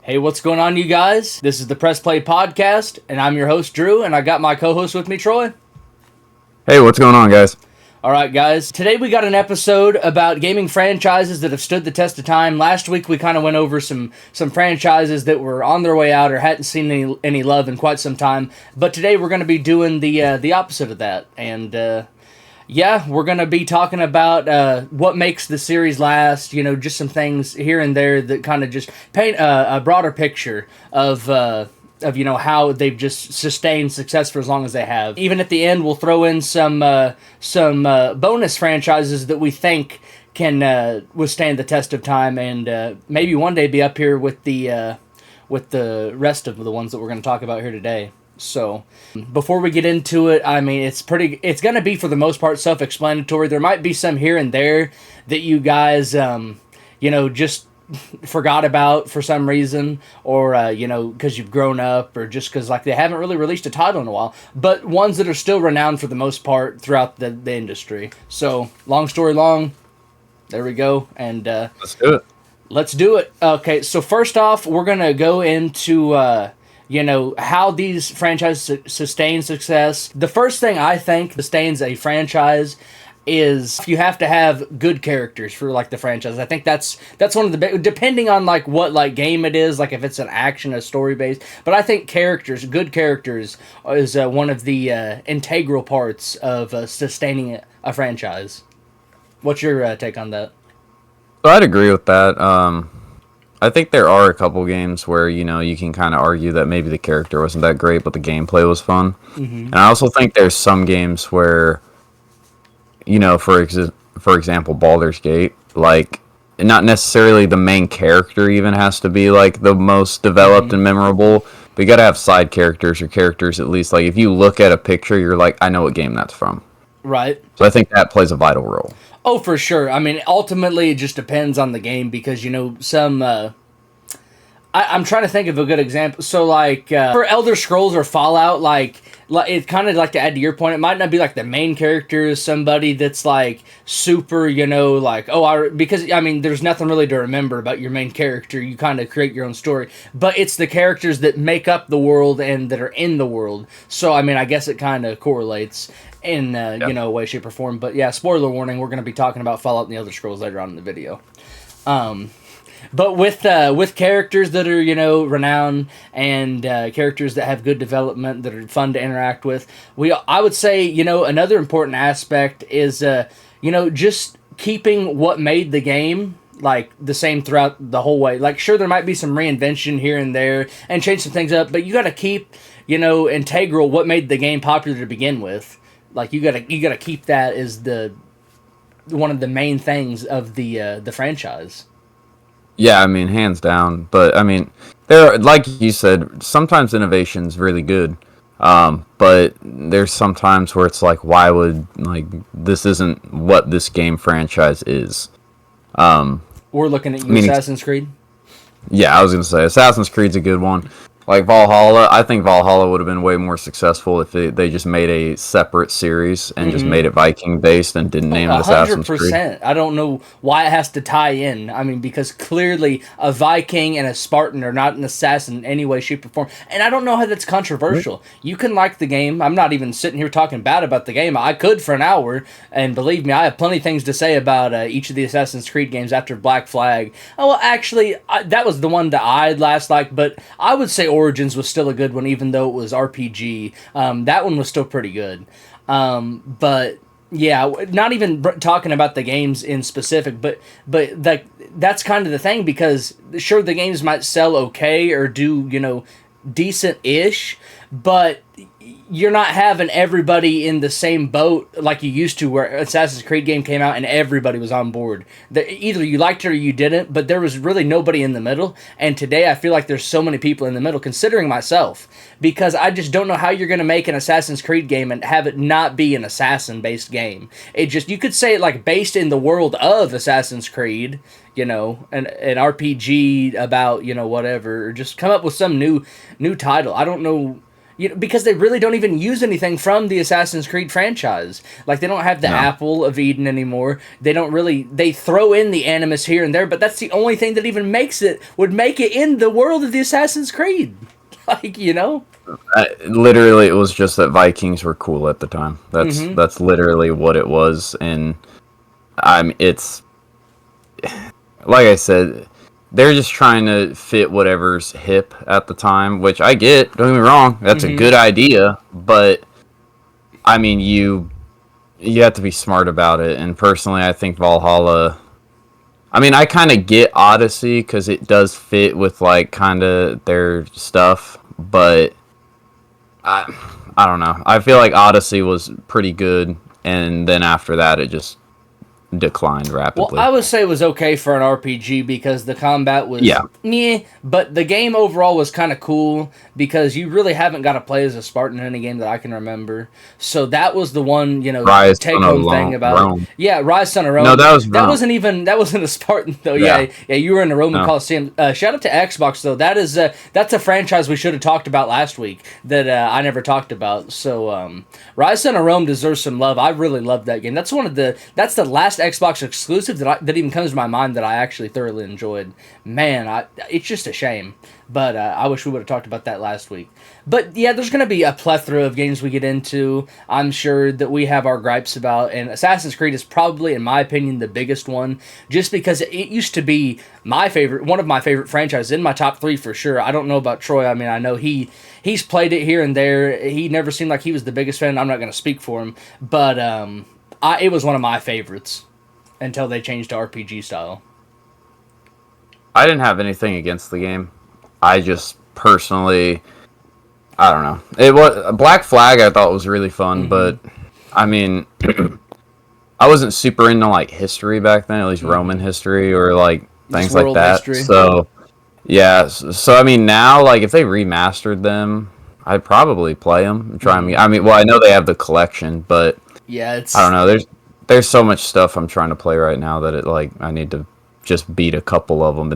Hey, what's going on, you guys? This is the Press Play Podcast, and I'm your host, Drew, and I got my co-host with me, Troy. Hey, what's going on, guys? All right, guys. Today we got an episode about gaming franchises that have stood the test of time. Last week we kind of went over some franchises that were on their way out or hadn't seen any love in quite some time. But today we're going to be doing the opposite of that, and we're going to be talking about what makes the series last, just some things here and there that kind of just paint a broader picture of how they've just sustained success for as long as they have. Even at the end, we'll throw in some bonus franchises that we think can withstand the test of time and maybe one day be up here with the rest of the ones that we're going to talk about here today. So, before we get into it, I mean, it's going to be, for the most part, self-explanatory. There might be some here and there that you guys, just forgot about for some reason, or, because you've grown up, or just because, they haven't really released a title in a while, but ones that are still renowned for the most part throughout the industry. So, long story long, there we go, and Let's do it. Let's do it. Okay, so first off, we're going to go into how these franchises sustain success. The first thing I think sustains a franchise is you have to have good characters for the franchise. I think that's one of the depending on what game it is, if it's an action, a story based. But I think good characters is one of the integral parts of sustaining a franchise. What's your take on that? So I'd agree with that. I think there are a couple games where, you can kind of argue that maybe the character wasn't that great, but the gameplay was fun. Mm-hmm. And I also think there's some games where, for example, Baldur's Gate, not necessarily the main character even has to be, the most developed and memorable, but you gotta have side characters or characters at least. If you look at a picture, you're like, I know what game that's from. Right. So I think that plays a vital role. Oh, for sure. I mean, ultimately, it just depends on the game because, some... I'm trying to think of a good example. So, for Elder Scrolls or Fallout, it's kind of to add to your point, it might not be the main character is somebody that's super, because there's nothing really to remember about your main character. You kind of create your own story, but it's the characters that make up the world and that are in the world. So, I guess it kind of correlates in a way, shape, or form. But yeah, spoiler warning, we're going to be talking about Fallout and the Elder Scrolls later on in the video. But with characters that are, renowned and characters that have good development that are fun to interact with, I would say, another important aspect is, just keeping what made the game the same throughout the whole way. Sure, there might be some reinvention here and there and change some things up, but you got to keep, integral what made the game popular to begin with. You gotta keep that as one of the main things of the franchise. Yeah, hands down. But there, like you said, sometimes innovation's really good. But there's some times where it's why would this isn't what this game franchise is. We're looking at Assassin's Creed. Yeah, I was gonna say Assassin's Creed's a good one. Valhalla, I think Valhalla would have been way more successful if they just made a separate series and just made it Viking-based and didn't name it Assassin's Creed. 100%. I don't know why it has to tie in. Because clearly a Viking and a Spartan are not an assassin in any way, shape, or form. And I don't know how that's controversial. You can like the game. I'm not even sitting here talking bad about the game. I could for an hour, and believe me, I have plenty of things to say about each of the Assassin's Creed games after Black Flag. Oh, well, actually, that was the one that I'd last liked, but I would say Origins was still a good one, even though it was RPG. That one was still pretty good. But yeah, not even talking about the games in specific, but that's kind of the thing, because sure, the games might sell okay or do, decent-ish, but you're not having everybody in the same boat like you used to, where Assassin's Creed game came out and everybody was on board. Either you liked it or you didn't, but there was really nobody in the middle. And today I feel like there's so many people in the middle, considering myself, because I just don't know how you're going to make an Assassin's Creed game and have it not be an assassin-based game. You could say it based in the world of Assassin's Creed, an RPG about, whatever, or just come up with some new title. I don't know. because they really don't even use anything from the Assassin's Creed franchise. Like, they don't have the Apple of Eden anymore. They don't really, they throw in the Animus here and there, but that's the only thing that even would make it in the world of the Assassin's Creed. Like, Literally, it was just that Vikings were cool at the time. That's literally what it was, and it's like I said, they're just trying to fit whatever's hip at the time, which I get. Don't get me wrong, that's a good idea, but I mean, you have to be smart about it. And personally, I think Valhalla. I mean, I kind of get Odyssey because it does fit with like kind of their stuff, but I don't know. I feel like Odyssey was pretty good, and then after that, it just declined rapidly. Well, I would say it was okay for an RPG because the combat was meh, but the game overall was kind of cool because you really haven't got to play as a Spartan in any game that I can remember. So that was the one, take-home thing about Rome. it. Yeah, Rise Son of Rome. No, that was Rome. That wasn't a Spartan though. Yeah, you were in the Roman Coliseum. Shout out to Xbox though. That's a franchise we should have talked about last week that I never talked about. So Rise Son of Rome deserves some love. I really loved that game. That's the last Xbox exclusive that even comes to my mind that I actually thoroughly enjoyed. Man, it's just a shame. But I wish we would have talked about that last week. But yeah, there's going to be a plethora of games we get into. I'm sure that we have our gripes about. And Assassin's Creed is probably, in my opinion, the biggest one. Just because it used to be one of my favorite franchises, in my top 3 for sure. I don't know about Troy. I mean, I know he's played it here and there. He never seemed like he was the biggest fan. I'm not going to speak for him. But it was one of my favorites until they changed to RPG style. I didn't have anything against the game. I just personally, I don't know. It was Black Flag. I thought was really fun, but I mean, I wasn't super into like history back then, at least Roman history or like things like that. History. So yeah, so I mean now, like if they remastered them, I'd probably play them and try them. I mean, well, I know they have the collection, but yeah, I don't know. There's so much stuff I'm trying to play right now that I need to just beat a couple of them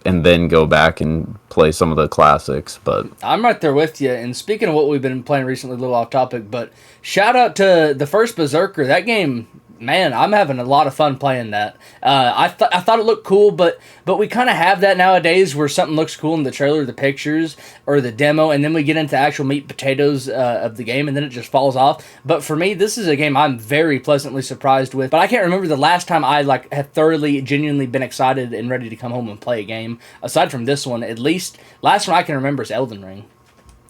and then go back and play some of the classics. But I'm right there with you. And speaking of what we've been playing recently, a little off topic, but shout out to the first Berserker. That game, man, I'm having a lot of fun playing that. I thought it looked cool, but we kind of have that nowadays where something looks cool in the trailer, the pictures, or the demo, and then we get into actual meat and potatoes of the game, and then it just falls off. But for me, this is a game I'm very pleasantly surprised with. But I can't remember the last time I had thoroughly, genuinely been excited and ready to come home and play a game. Aside from this one, at least, last one I can remember is Elden Ring.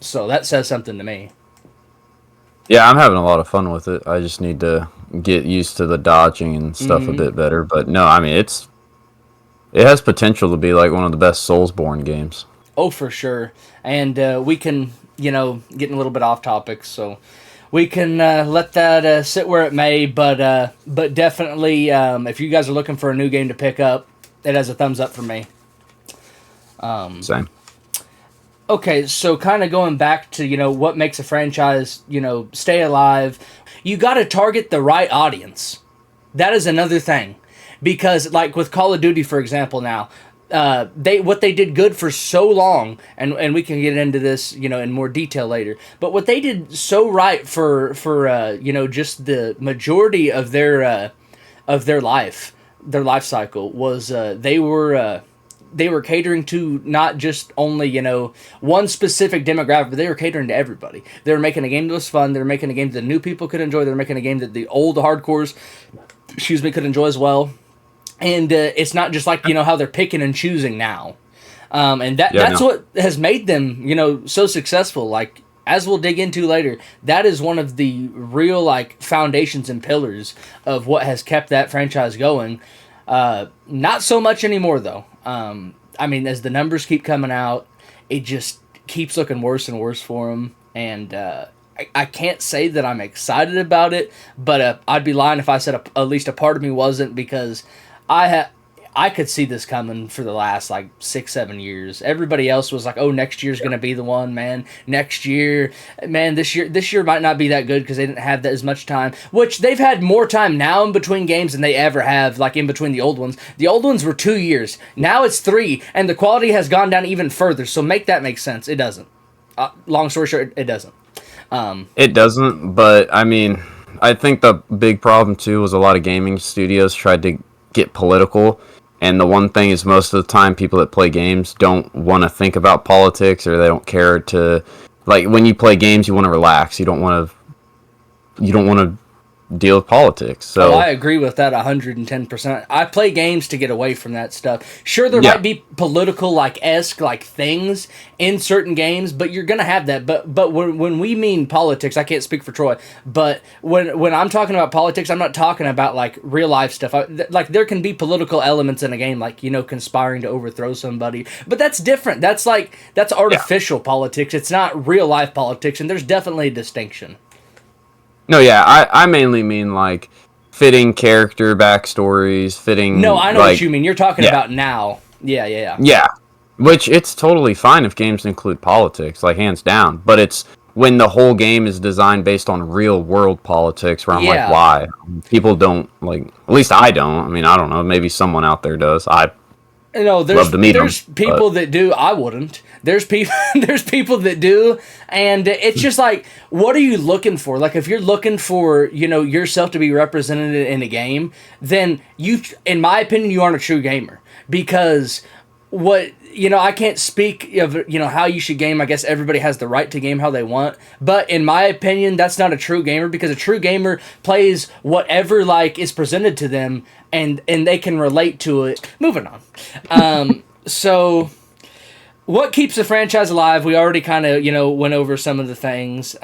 So that says something to me. Yeah, I'm having a lot of fun with it. I just need to get used to the dodging and stuff a bit better. But no, I mean, it has potential to be like one of the best Soulsborne games. Oh, for sure. And we can, getting a little bit off topic, so we can let that sit where it may. But definitely, if you guys are looking for a new game to pick up, it has a thumbs up for me. Same. Okay, so kind of going back to, what makes a franchise, stay alive, you got to target the right audience. That is another thing. Because, like, with Call of Duty, for example, now, what they did good for so long, and we can get into this, in more detail later, but what they did so right for just the majority of their life cycle was they were catering to not just only, one specific demographic, but they were catering to everybody. They were making a game that was fun. They were making a game that new people could enjoy. They were making a game that the old hardcores, could enjoy as well. And it's not just like, how they're picking and choosing now. And that's what has made them, so successful. Like, as we'll dig into later, that is one of the real, foundations and pillars of what has kept that franchise going. Not so much anymore, though. I mean, as the numbers keep coming out, it just keeps looking worse and worse for them. And I can't say that I'm excited about it, but I'd be lying if I said at least a part of me wasn't, because I could see this coming for the last 6-7 years. Everybody else was like, "Oh, next year's gonna be the one, man. Next year, man. This year might not be that good because they didn't have that as much time. Which they've had more time now in between games than they ever have, in between the old ones. The old ones were 2 years. Now it's 3, and the quality has gone down even further. So make that make sense. It doesn't. Long story short, it doesn't. It doesn't, but I mean, I think the big problem too was a lot of gaming studios tried to get political, and the one thing is most of the time people that play games don't want to think about politics or they don't care to, like when you play games you want to relax. You don't want to deal with politics. Oh, So I agree with that 110%. I play games to get away from that stuff. Sure, there yeah, might be political like things in certain games, but you're gonna have that. But when we mean politics, I can't speak for Troy, but when I'm talking about politics, I'm not talking about like real life stuff. Like there can be political elements in a game, like conspiring to overthrow somebody, but that's different. That's yeah. artificial politics. It's not real life politics, and there's definitely a distinction. No, yeah, I mainly mean like fitting character backstories, No, fitting I know what like you mean. You're talking yeah, about now. Yeah, yeah, yeah. yeah. Which it's totally fine if games include politics, like hands down. But it's when the whole game is designed based on real world politics where I'm like, Yeah. why? People don't like at least I don't. I mean, I don't know, maybe someone out there does. I love to meet them. There's But people that do. I wouldn't. There's people there's people that do, and it's just like, what are you looking for? Like, if you're looking for yourself to be represented in a game, then in my opinion, you aren't a true gamer because I can't speak of how you should game. I guess everybody has the right to game how they want, but in my opinion, that's not a true gamer because a true gamer plays whatever like is presented to them, and they can relate to it. Moving on. So what keeps the franchise alive? We already kind of went over some of the things.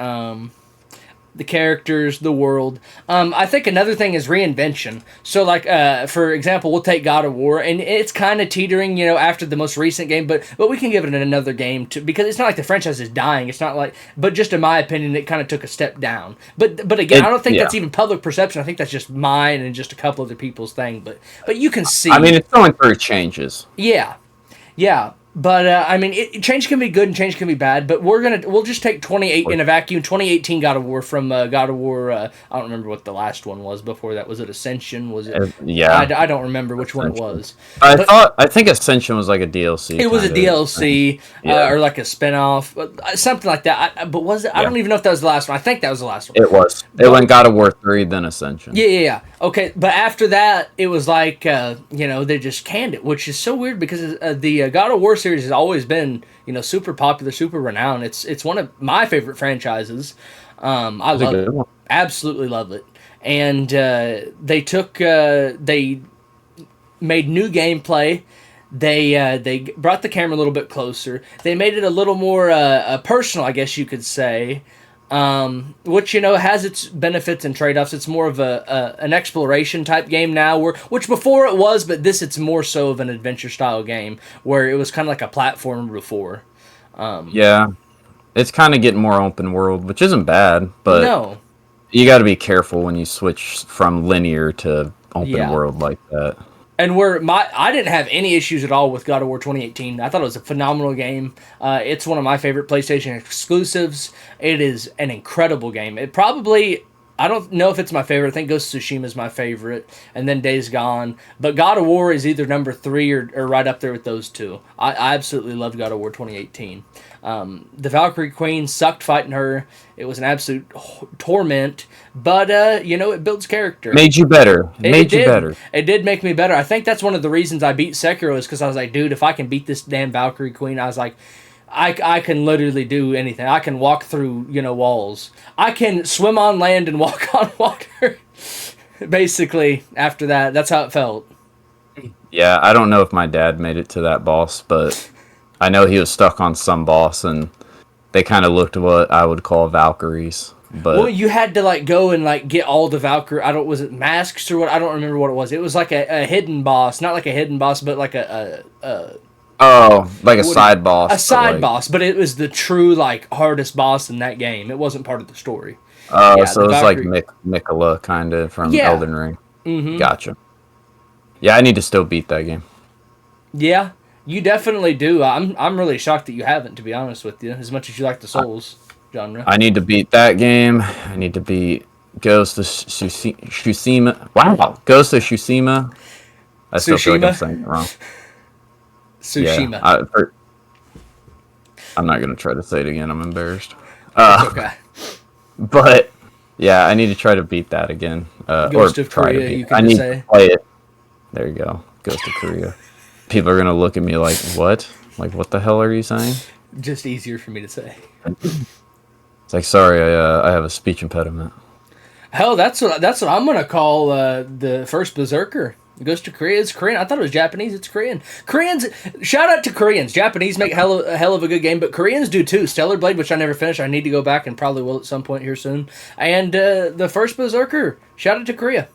The characters, the world. I think another thing is reinvention. So, like, for example, we'll take God of War, and it's kind of teetering, after the most recent game, but we can give it another game too, because it's not like the franchise is dying. It's not like, but just in my opinion, it kind of took a step down. But again, I don't think yeah. that's even public perception. I think that's just mine and just a couple other people's thing. But you can see. I mean, it's going through changes. Yeah, yeah. But I mean, change can be good and change can be bad. But we'll just take 28 in a vacuum. 2018 God of War from God of War. I don't remember what the last one was before that. Was it Ascension? Was it? Yeah. I don't remember which one it was. I think Ascension was like a DLC. It was a kind of DLC Yeah. or like a spinoff, something like that. But was it? I don't even know if that was the last one. I think that was the last one. It was. It went God of War 3, then Ascension. Yeah. Okay, but after that, it was like, they just canned it, which is so weird because the God of War series has always been, super popular, super renowned. It's one of my favorite franchises. I love it. Absolutely love it. And they made new gameplay. They brought the camera a little bit closer. They made it a little more personal, I guess you could say. Which has its benefits and trade-offs. It's more of an exploration type game now, which before it was, but it's more so of an adventure style game where it was kind of like a platform before. Yeah, it's kind of getting more open world, which isn't bad, but No, you got to be careful when you switch from linear to open world like that. and I didn't have any issues at all with God of War 2018. I thought it was a phenomenal game. It's one of my favorite PlayStation exclusives. It is an incredible game. It probably, I don't know if it's my favorite. I think Ghost of Tsushima is my favorite, and then Days Gone. But God of War is either number 3 or right up there with those two. I absolutely loved God of War 2018. The Valkyrie Queen sucked fighting her. It was an absolute torment, but it builds character. Made you better. Made you did. better. It did make me better. I think that's one of the reasons I beat Sekiro is because I was like, dude, if I can beat this damn Valkyrie Queen, I was like, I can literally do anything. I can walk through, walls. I can swim on land and walk on water. Basically, after that, that's how it felt. Yeah, I don't know if my dad made it to that boss, but I know he was stuck on some boss, and they kind of looked what I would call Valkyries. But Well, you had to go and get all the Valkyrie. Was it masks or what? I don't remember what it was. It was like a hidden boss, not like a hidden boss, but like a like a side boss. A side boss, but it was the true hardest boss in that game. It wasn't part of the story. Oh, so it was like Mikola kind of from Elden Ring. Mm-hmm. Gotcha. Yeah, I need to still beat that game. Yeah, you definitely do. I'm really shocked that you haven't, to be honest with you, as much as you like the Souls genre. I need to beat that game. I need to beat Ghost of Tsushima. Wow, Ghost of Tsushima. I still feel like I'm saying it wrong. Tsushima. Yeah, I'm not gonna try to say it again. I'm embarrassed. It's okay. But yeah, I need to try to beat that again. Ghost Or of try to Korea, beat. you I can just need say. to play it. There you go. Ghost of Korea. People are gonna look at me like, what? Like, what the hell are you saying? Just easier for me to say. It's like, sorry, I have a speech impediment. Hell, that's what I'm gonna call the first Berserker. Ghost of Korea. It's Korean. I thought it was Japanese. It's Korean. Koreans. Shout out to Koreans. Japanese make a hell of a good game, but Koreans do too. Stellar Blade, which I never finished. I need to go back and probably will at some point here soon. And the first Berserker. Shout out to Korea.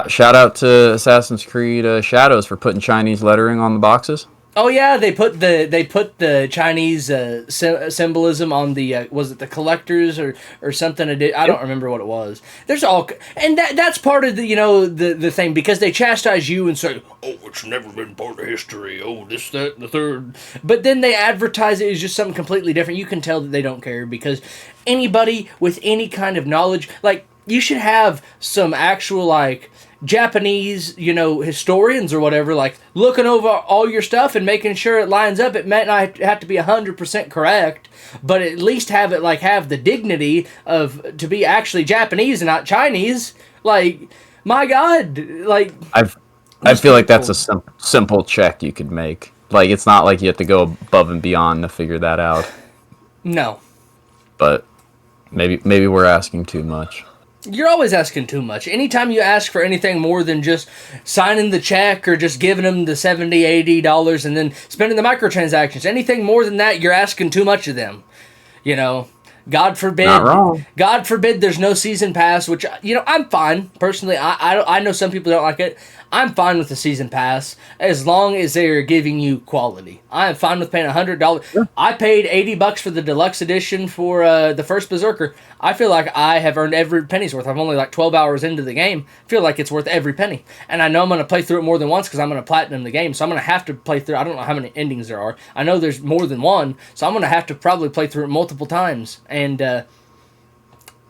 Shout out to Assassin's Creed Shadows for putting Chinese lettering on the boxes. Oh yeah, they put the Chinese symbolism on the was it the collectors or something? I don't remember what it was. There's all and that's part of the thing, because they chastise you and say, oh, it's never been part of history. Oh, this, that, and the third. But then they advertise it as just something completely different. You can tell that they don't care, because anybody with any kind of knowledge, like, you should have some actual, like, Japanese, historians or whatever, like, looking over all your stuff and making sure it lines up. It might not have to be 100% correct, but at least have it, like, have the dignity to be actually Japanese and not Chinese. Like, my God, like... I feel like that's a simple check you could make. Like, it's not like you have to go above and beyond to figure that out. No. But maybe we're asking too much. You're always asking too much. Anytime you ask for anything more than just signing the check or just giving them the $70, $80 and then spending the microtransactions, anything more than that, you're asking too much of them. God forbid. Not wrong. God forbid there's no season pass, which, I'm fine. Personally, I know some people don't like it. I'm fine with the season pass as long as they're giving you quality. I am fine with paying $100. Sure. I paid $80 for the deluxe edition for the first Berserker. I feel like I have earned every penny's worth. I'm only like 12 hours into the game. I feel like it's worth every penny. And I know I'm going to play through it more than once because I'm going to platinum the game. So I'm going to have to play through. I don't know how many endings there are. I know there's more than one. So I'm going to have to probably play through it multiple times. And,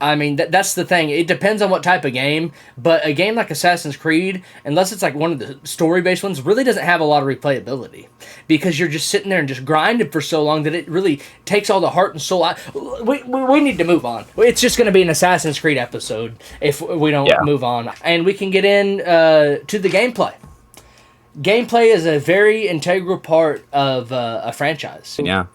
I mean, that's the thing. It depends on what type of game, but a game like Assassin's Creed, unless it's like one of the story-based ones, really doesn't have a lot of replayability, because you're just sitting there and just grinding for so long that it really takes all the heart and soul out. We need to move on. It's just going to be an Assassin's Creed episode if we don't move on. And we can get in to the gameplay. Gameplay is a very integral part of a franchise. Yeah.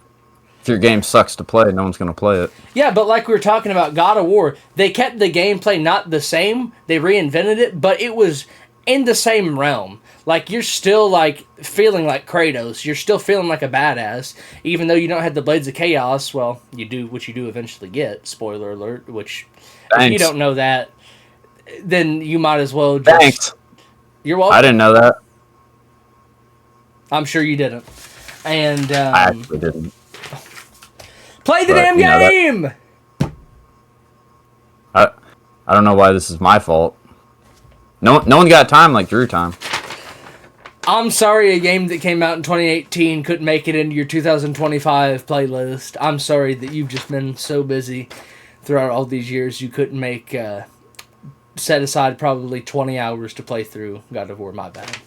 If your game sucks to play, no one's going to play it. Yeah, but like we were talking about God of War, they kept the gameplay not the same. They reinvented it, but it was in the same realm. Like, you're still, like, feeling like Kratos. You're still feeling like a badass, even though you don't have the Blades of Chaos. Well, you do, which you do eventually get. Spoiler alert, which, if you don't know that, then you might as well just... Thanks. You're welcome. I didn't know that. I'm sure you didn't. And, I actually didn't. Play the damn game! I don't know why this is my fault. No one got time like Drew time. I'm sorry a game that came out in 2018 couldn't make it into your 2025 playlist. I'm sorry that you've just been so busy throughout all these years you couldn't make set aside probably 20 hours to play through God of War. My bad.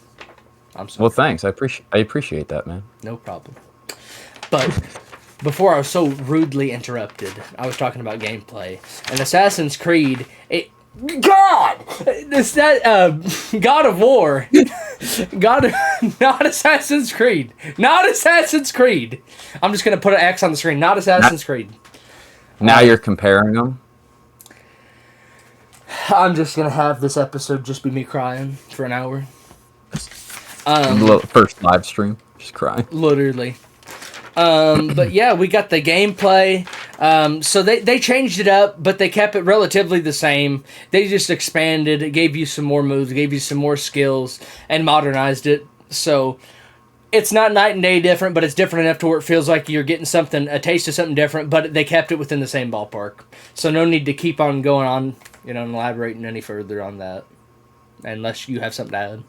I'm sorry. Well, thanks. I appreciate that, man. No problem. But before I was so rudely interrupted, I was talking about gameplay. And Assassin's Creed, God of War, not Assassin's Creed, not Assassin's Creed. I'm just gonna put an X on the screen. Not Assassin's Creed. Now you're comparing them. I'm just gonna have this episode just be me crying for an hour. First live stream, just crying. Literally. But yeah, we got the gameplay. So they changed it up, but they kept it relatively the same. They just expanded. It gave you some more moves, gave you some more skills, and modernized it. So it's not night and day different, but it's different enough to where it feels like you're getting a taste of something different, but they kept it within the same ballpark. So no need to keep on going on, and elaborating any further on that, unless you have something to add.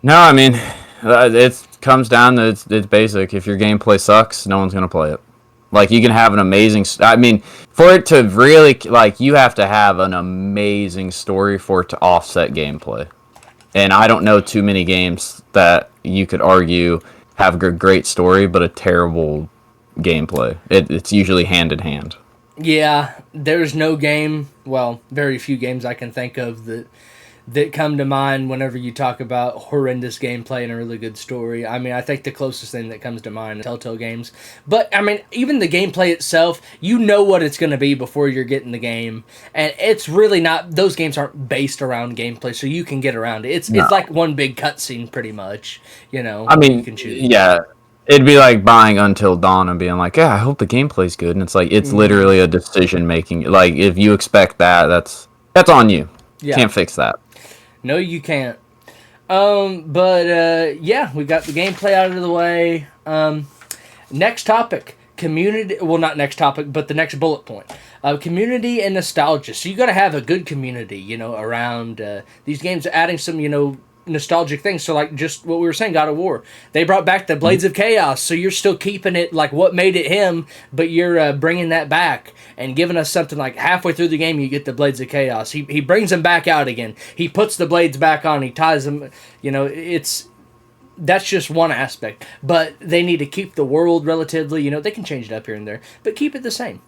No, I mean, it comes down to it's basic. If your gameplay sucks, no one's gonna play it. Like, you can have an amazing... I mean, for it to really... Like, you have to have an amazing story for it to offset gameplay. And I don't know too many games that you could argue have a great story but a terrible gameplay. It's usually hand in hand. Yeah, there's no game, well, very few games I can think of that come to mind whenever you talk about horrendous gameplay and a really good story. I mean, I think the closest thing that comes to mind is Telltale games. But, I mean, even the gameplay itself, you know what it's going to be before you're getting the game. And it's really not, those games aren't based around gameplay, so you can get around it. It's like one big cutscene, pretty much, you know. I mean, you can choose. yeah. It'd be like buying Until Dawn and being like, yeah, I hope the gameplay's good. And it's like, it's literally a decision making. Like, if you expect that, that's on you. Yeah. Can't fix that. No, you can't. Yeah, we got the gameplay out of the way. Next topic, community. Well, not next topic, but the next bullet point. Community and nostalgia. So you got to have a good community, you know, around these games, adding some, you know, nostalgic things. So like just what we were saying, God of War, they brought back the Blades of Chaos, so you're still keeping it like what made it him, but you're bringing that back and giving us something like halfway through the game you get the Blades of Chaos. He brings them back out again, he puts the blades back on, he ties them, you know. That's just one aspect, but they need to keep the world relatively, you know, they can change it up here and there, but keep it the same,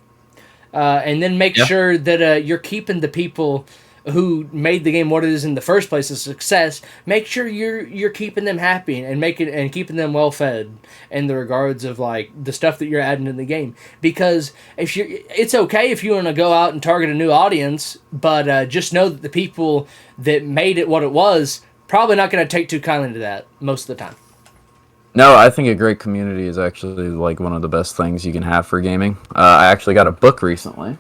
and then make sure that you're keeping the people who made the game what it is in the first place a success. Make sure you're keeping them happy and keeping them well fed in the regards of like the stuff that you're adding in the game. Because it's okay if you want to go out and target a new audience, but just know that the people that made it what it was probably not going to take too kindly to that most of the time. No, I think a great community is actually like one of the best things you can have for gaming. I actually got a book recently.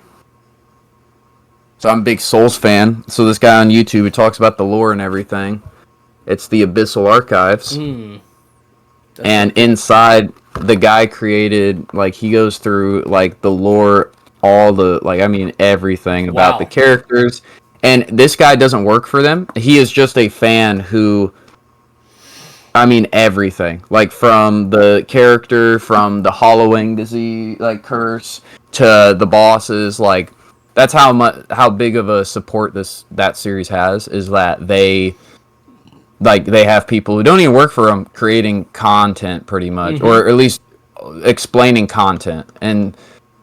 So I'm a big Souls fan. So this guy on YouTube, he talks about the lore and everything. It's the Abyssal Archives. And inside, the guy created, like, he goes through, like, the lore, all the, like, I mean, everything about the characters. And this guy doesn't work for them. He is just a fan who, I mean, everything. Like, from the character, from the hollowing disease, like, curse, to the bosses, like, that's how big of a support that series has, is that they have people who don't even work for them creating content pretty much, or at least explaining content. And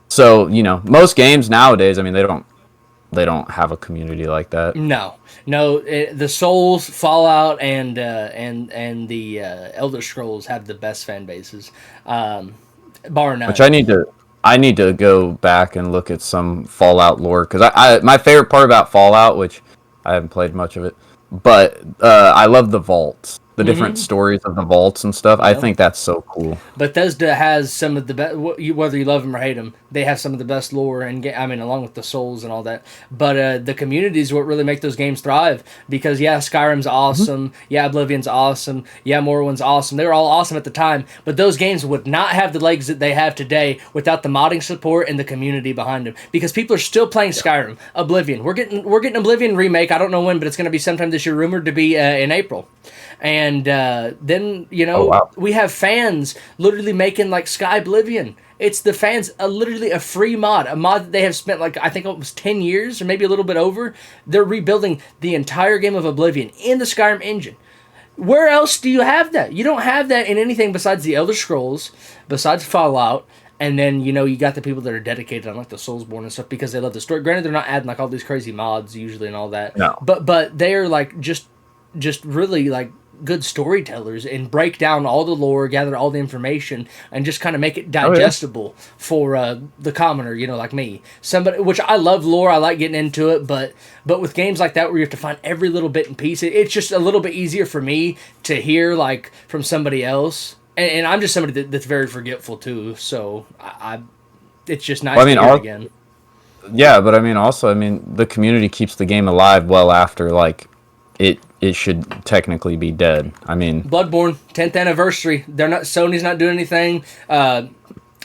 so, you know, most games nowadays, I mean, they don't have a community like that. No, the Souls, Fallout, and the Elder Scrolls have the best fan bases, bar none. Which I need to go back and look at some Fallout lore, because I my favorite part about Fallout, which I haven't played much of it, but I love the vaults, the different stories of the vaults and stuff. I think that's so cool. Bethesda has some of the best, whether you love them or hate them, they have some of the best lore, and I mean, along with the Souls and all that. But the community is what really make those games thrive, because yeah, Skyrim's awesome, yeah, Oblivion's awesome, yeah, Morrowind's awesome. They were all awesome at the time, but those games would not have the legs that they have today without the modding support and the community behind them, because people are still playing Skyrim. Oblivion, we're getting Oblivion remake, I don't know when, but it's going to be sometime this year, rumored to be in April. And then, you know, we have fans literally making like Sky Oblivion. It's the fans, literally a free mod, a mod that they have spent like, I think it was 10 years or maybe a little bit over. They're rebuilding the entire game of Oblivion in the Skyrim engine. Where else do you have that? You don't have that in anything besides the Elder Scrolls, besides Fallout. And then, you know, you got the people that are dedicated on like the Soulsborne and stuff because they love the story. Granted, they're not adding like all these crazy mods usually and all that. No. But they're like just really like good storytellers and break down all the lore, gather all the information, and just kind of make it digestible for the commoner, you know, like me. Somebody, which I love lore, I like getting into it, but with games like that where you have to find every little bit and piece, it's just a little bit easier for me to hear like from somebody else. And I'm just somebody that's very forgetful too, so it's just nice to hear it again. Yeah, but I mean, also, I mean, the community keeps the game alive well after like it should technically be dead. I mean, Bloodborne 10th anniversary. Sony's not doing anything.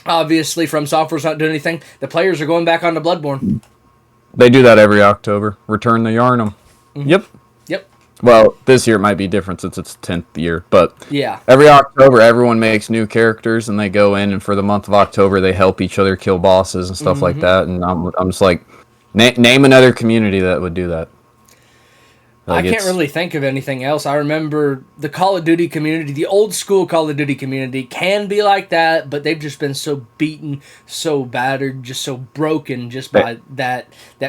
Obviously, From Software's not doing anything. The players are going back onto Bloodborne. They do that every October. Return the Yarnum. Yep. Well, this year it might be different since it's 10th year, but yeah, every October everyone makes new characters and they go in, and for the month of October they help each other kill bosses and stuff like that. And I'm just like, name another community that would do that. I Like can't it's really think of anything else. I remember the Call of Duty community, the old school Call of Duty community can be like that, but they've just been so beaten, so battered, just so broken just they- by that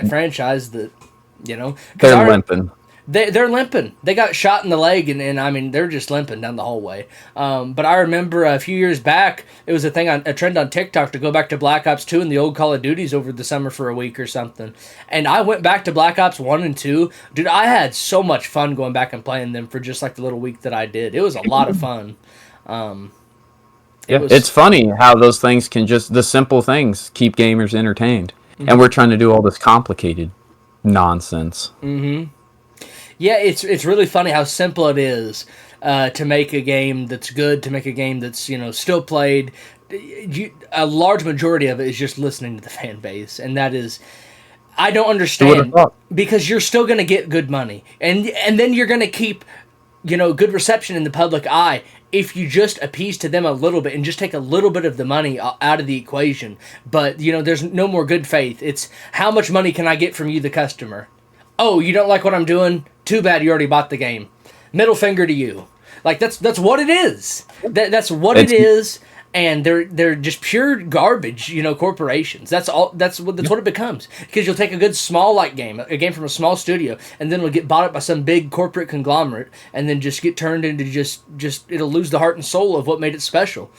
franchise that because they're limping. they're limping. They got shot in the leg, and I mean they're just limping down the hallway. But I remember a few years back, it was a trend on TikTok to go back to Black Ops 2 and the old Call of Duties over the summer for a week or something. And I went back to Black Ops 1 and 2. Dude, I had so much fun going back and playing them for just like the little week that I did. It was a lot of fun. It Yeah, was. it's funny how those things can just the simple things keep gamers entertained, Mm-hmm. and we're trying to do all this complicated nonsense. Yeah, it's really funny how simple it is to make a game that's good, to make a game that's still played. A large majority of it is just listening to the fan base, and that is I don't Who would have understand thought? because you're still going to get good money, and then you're going to keep good reception in the public eye if you just appease to them a little bit and just take a little bit of the money out of the equation. But there's no more good faith. It's how much money can I get from you, the customer? Oh, you don't like what I'm doing? Too bad, you already bought the game. Middle finger to you. Like that's what it is. That's what it is, and they're just pure garbage. Corporations. That's all. That's what it becomes. Because you'll take a good small game, a game from a small studio, and then it'll get bought up by some big corporate conglomerate, and then just get turned into just it'll lose the heart and soul of what made it special.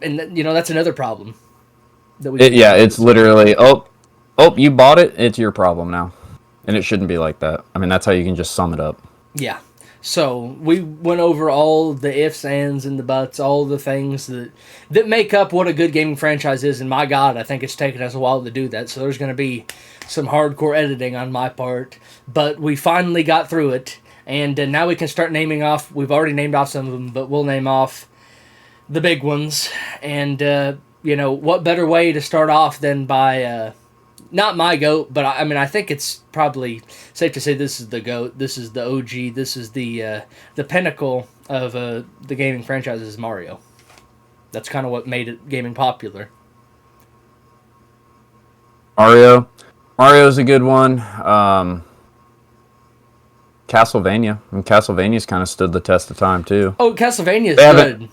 And that's another problem. It's literally you bought it. It's your problem now. And it shouldn't be like that. I mean, that's how you can just sum it up. Yeah. So we went over all the ifs, ands, and the buts, all the things that make up what a good gaming franchise is. And my God, I think it's taken us a while to do that. So there's going to be some hardcore editing on my part. But we finally got through it. And now we can start naming off. We've already named off some of them, but we'll name off the big ones. And, what better way to start off than by... not my GOAT, but I think it's probably safe to say this is the GOAT. This is the OG. This is the pinnacle of the gaming franchise is Mario. That's kind of what made it gaming popular. Mario's a good one. Castlevania. I mean, Castlevania's kind of stood the test of time too. Oh, Castlevania's haven't- good.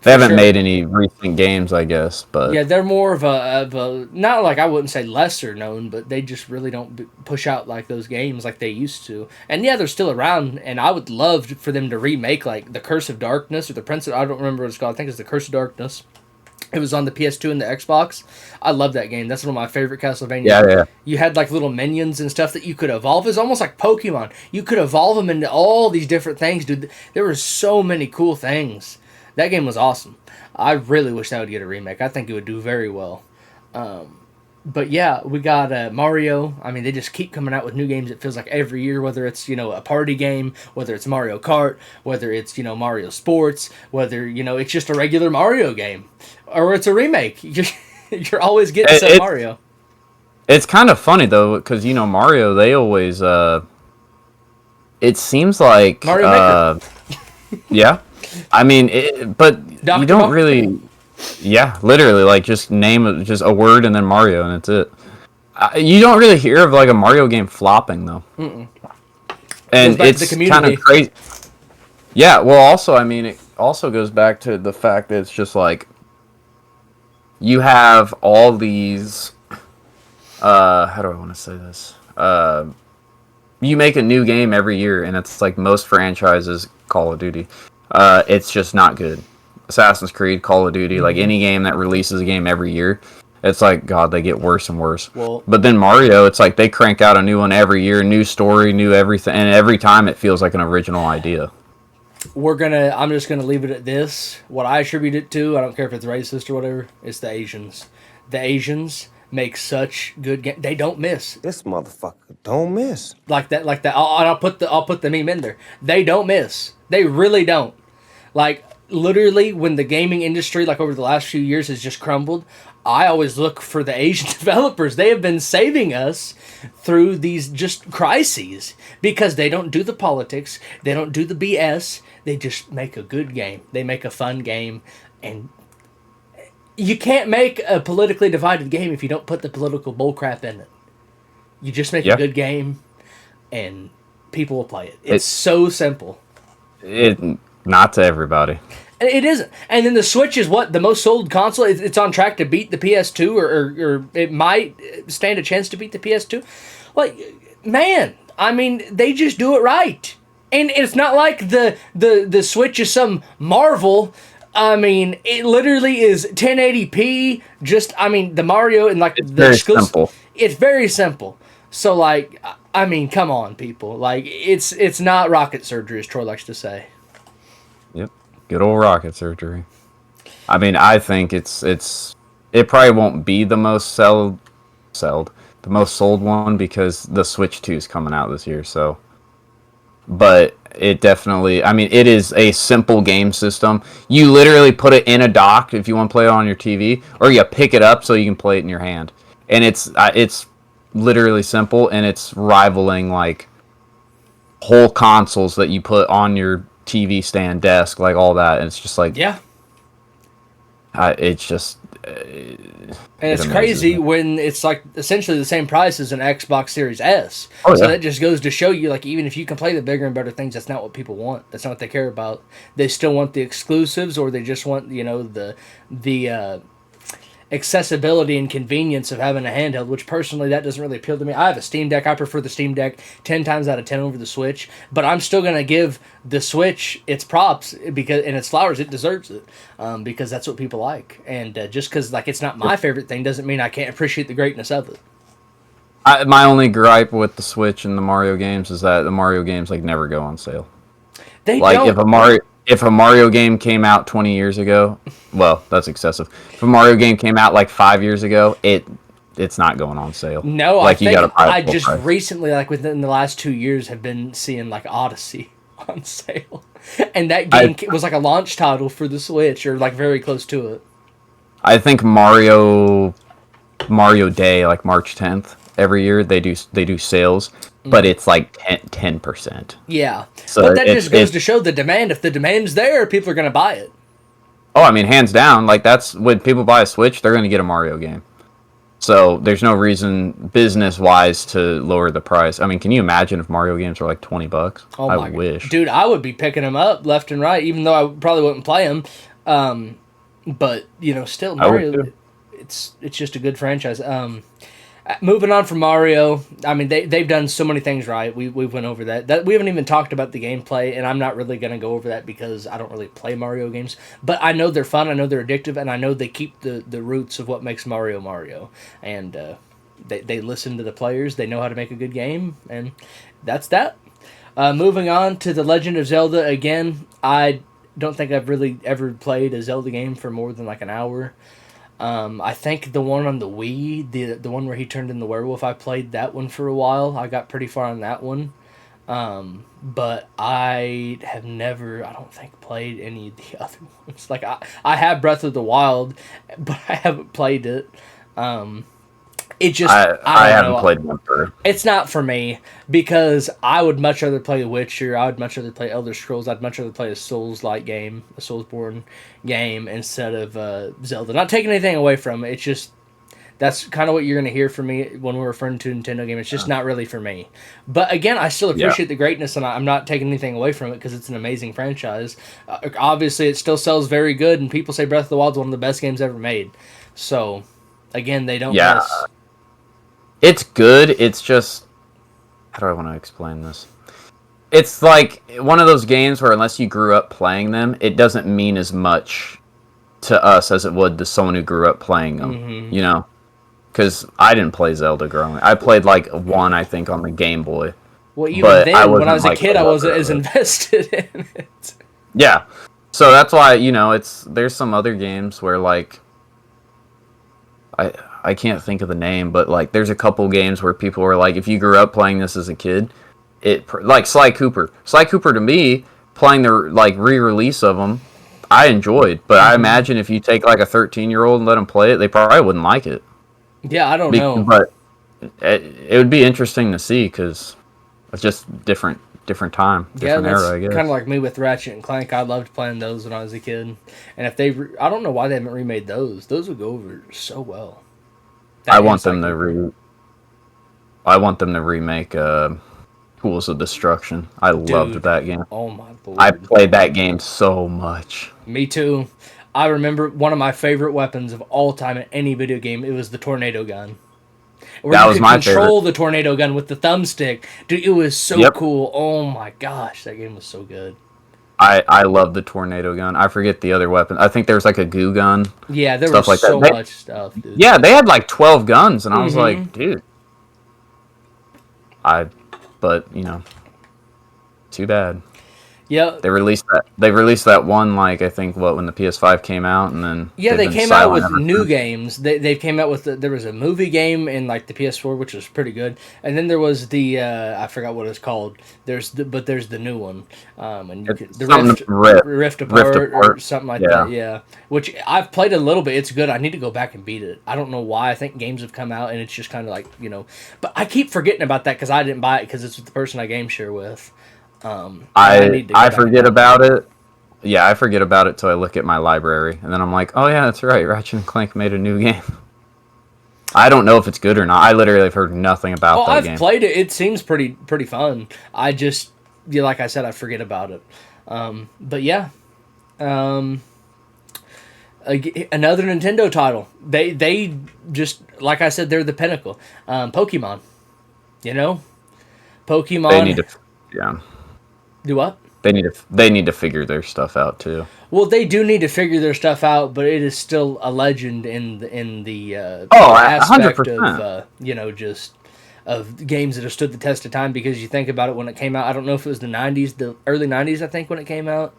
They haven't sure. made any recent games, I guess, but Yeah, they're more of a not like I wouldn't say lesser known, but they just really don't push out like those games like they used to. And yeah, they're still around, and I would love for them to remake like the Curse of Darkness or the Prince. I don't remember what it's called. I think it's the Curse of Darkness. It was on the PS2 and the Xbox. I love that game. That's one of my favorite Castlevania. Yeah. You had like little minions and stuff that you could evolve. It's almost like Pokemon. You could evolve them into all these different things, dude. There were so many cool things. That game was awesome. I really wish that would get a remake. I think it would do very well. But yeah, we got Mario. I mean, they just keep coming out with new games. It feels like every year, whether it's a party game, whether it's Mario Kart, whether it's Mario Sports, whether it's just a regular Mario game, or it's a remake. You're always getting some Mario. It's kind of funny though, because Mario, they always. It seems like Mario Maker. Yeah. I mean, but Dr. you don't Mario. really. Yeah, literally, like just name just a word and then Mario, and that's it. You don't really hear of like a Mario game flopping though. Mm-mm. And Goes back to the it's community. kind of crazy. Yeah, well, also, I mean, it also goes back to the fact that it's just like you have all these. How do I want to say this? You make a new game every year, and it's like most franchises, Call of Duty. It's just not good. Assassin's Creed, Call of Duty, like any game that releases a game every year, it's like, God, they get worse and worse. Well, but then Mario, it's like they crank out a new one every year, new story, new everything, and every time it feels like an original idea. I'm just gonna leave it at this. What I attribute it to, I don't care if it's racist or whatever, it's the Asians. The Asians make such good games. They don't miss. This motherfucker don't miss. Like that. I'll put the meme in there. They don't miss. They really don't. Like literally, when the gaming industry, like over the last few years, has just crumbled, I always look for the Asian developers. They have been saving us through these just crises because they don't do the politics. They don't do the BS. They just make a good game. They make a fun game, and you can't make a politically divided game if you don't put the political bullcrap in it. You just make a good game, and people will play it. It's so simple. It not to everybody. It isn't. And then the Switch is what? The most sold console? It's on track to beat the PS2, or it might stand a chance to beat the PS2. Like, man, I mean, they just do it right. And it's not like the Switch is some marvel. I mean, it literally is 1080p. Just, I mean, the Mario and like it's very simple. It's very simple. So, like, I mean, come on, people. Like, it's not rocket surgery, as Troy likes to say. Yep, good old rocket surgery. I mean, I think it probably won't be the most sold, the most sold one because the Switch 2 is coming out this year. So, but it definitely, I mean, it is a simple game system. You literally put it in a dock if you want to play it on your TV, or you pick it up so you can play it in your hand. And it's literally simple, and it's rivaling like whole consoles that you put on your TV stand, desk, like all that. And it's just like, yeah, it's just and it's crazy when it's like essentially the same price as an Xbox Series S. Oh, so yeah. that just goes to show you, like, even if you can play the bigger and better things, that's not what people want. That's not what they care about. They still want the exclusives, or they just want, you know, the accessibility and convenience of having a handheld, which personally that doesn't really appeal to me. I have a Steam Deck. I prefer the Steam Deck 10 times out of 10 over the Switch, but I'm still going to give the Switch its props because, and its flowers, it deserves it, because that's what people like. And just because, like, it's not my favorite thing doesn't mean I can't appreciate the greatness of it. my only gripe with the Switch and the Mario games is that the Mario games like never go on sale. They like don't. if a Mario game came out 20 years ago, well, that's excessive. If a Mario game came out like 5 years ago, it's not going on sale. No, like I think I full just price. recently, like within the last 2 years, have been seeing like Odyssey on sale, and that game was like a launch title for the Switch, or like very close to it. I think Mario Day, like March 10th, every year they do sales, but it's like 10%. Yeah, So but that just goes to show the demand. If the demand's there, people are going to buy it. Oh, I mean, hands down, like that's when people buy a Switch, they're going to get a Mario game. So there's no reason business-wise to lower the price. I mean, can you imagine if Mario games were like $20? Oh I wish. Dude, I would be picking them up left and right, even though I probably wouldn't play them. But you know, still Mario, it's just a good franchise. Moving on from Mario, I mean, they've done so many things right. We went over that we haven't even talked about the gameplay, and I'm not really going to go over that because I don't really play Mario games. But I know they're fun, I know they're addictive, and I know they keep the roots of what makes Mario. And they listen to the players, they know how to make a good game, and that's that. Moving on to The Legend of Zelda, again, I don't think I've really ever played a Zelda game for more than like an hour. I think the one on the Wii, the one where he turned into the werewolf, I played that one for a while. I got pretty far on that one. But I have never, I don't think, played any of the other ones. Like, I have Breath of the Wild, but I haven't played it. It just, I haven't played one through. It's not for me, because I would much rather play The Witcher, I would much rather play Elder Scrolls, I'd much rather play a Souls-like game, a Soulsborne game, instead of Zelda. Not taking anything away from it, it's just, that's kind of what you're going to hear from me when we're referring to a Nintendo game. It's just not really for me. But again, I still appreciate the greatness, and I'm not taking anything away from it, because it's an amazing franchise. Obviously, it still sells very good, and people say Breath of the Wild is one of the best games ever made. So, again, they don't miss. It's good. It's just, how do I want to explain this? It's like one of those games where unless you grew up playing them, it doesn't mean as much to us as it would to someone who grew up playing them. Mm-hmm. You know, because I didn't play Zelda growing up. I played like one, I think, on the Game Boy. Well, even then, when I was a kid, I wasn't as invested in it. Yeah, so that's why, you know, there's some other games where like I can't think of the name, but like there's a couple games where people were like, if you grew up playing this as a kid, like Sly Cooper. Sly Cooper, to me, playing the like re-release of them, I enjoyed. But I imagine if you take like a 13-year-old and let them play it, they probably wouldn't like it. Yeah, I don't know. But it would be interesting to see, because it's just different time, different era, I guess. Kind of like me with Ratchet and Clank. I loved playing those when I was a kid. And if I don't know why they haven't remade those. Those would go over so well. I want them to remake Tools of Destruction. I loved Dude, that game. oh my I lord. played that game so much. Me too. I remember one of my favorite weapons of all time in any video game. It was the tornado gun, where That you was could my favorite. control the tornado gun with the thumbstick. Dude, it was so Yep. cool. Oh my gosh, that game was so good. I love the tornado gun. I forget the other weapon. I think there was like a goo gun, Yeah, there was stuff like that. so much stuff, dude. Yeah, they had like 12 guns, and I was Mm-hmm. like, dude, I. But too bad. Yep. They released that. They released that one like I think when the PS5 came out, and then Yeah, they've they been came out silent with ever new since. games. They came out with there was a movie game in like the PS4, which was pretty good, and then there was the I forgot what it's called. There's the new one, and you could, It's the something Rift Rift Apart or Apart. something like that. Yeah, Yeah, which I've played a little bit. It's good. I need to go back and beat it. I don't know why. I think games have come out and it's just kind of like but I keep forgetting about that because I didn't buy it because it's with the person I game share with. And I need to go I back and forget play that. about it. Yeah, I forget about it till I look at my library, and then I'm like, oh yeah, that's right. Ratchet and Clank made a new game. I don't know if it's good or not. I literally have heard nothing Oh, about that I've game. played it. It seems pretty fun. I just, yeah, like I said, I forget about it. But yeah, um, another Nintendo title. They just like I said, they're the pinnacle. Pokemon. You know, They need Pokemon. to, yeah, Do what? they need to figure their stuff out too. Well, they do need to figure their stuff out, but it is still a legend Oh, the a hundred aspect of percent. just of games that have stood the test of time because you think about it when it came out. I don't know if it was the '90s, the early '90s, I think when it came out.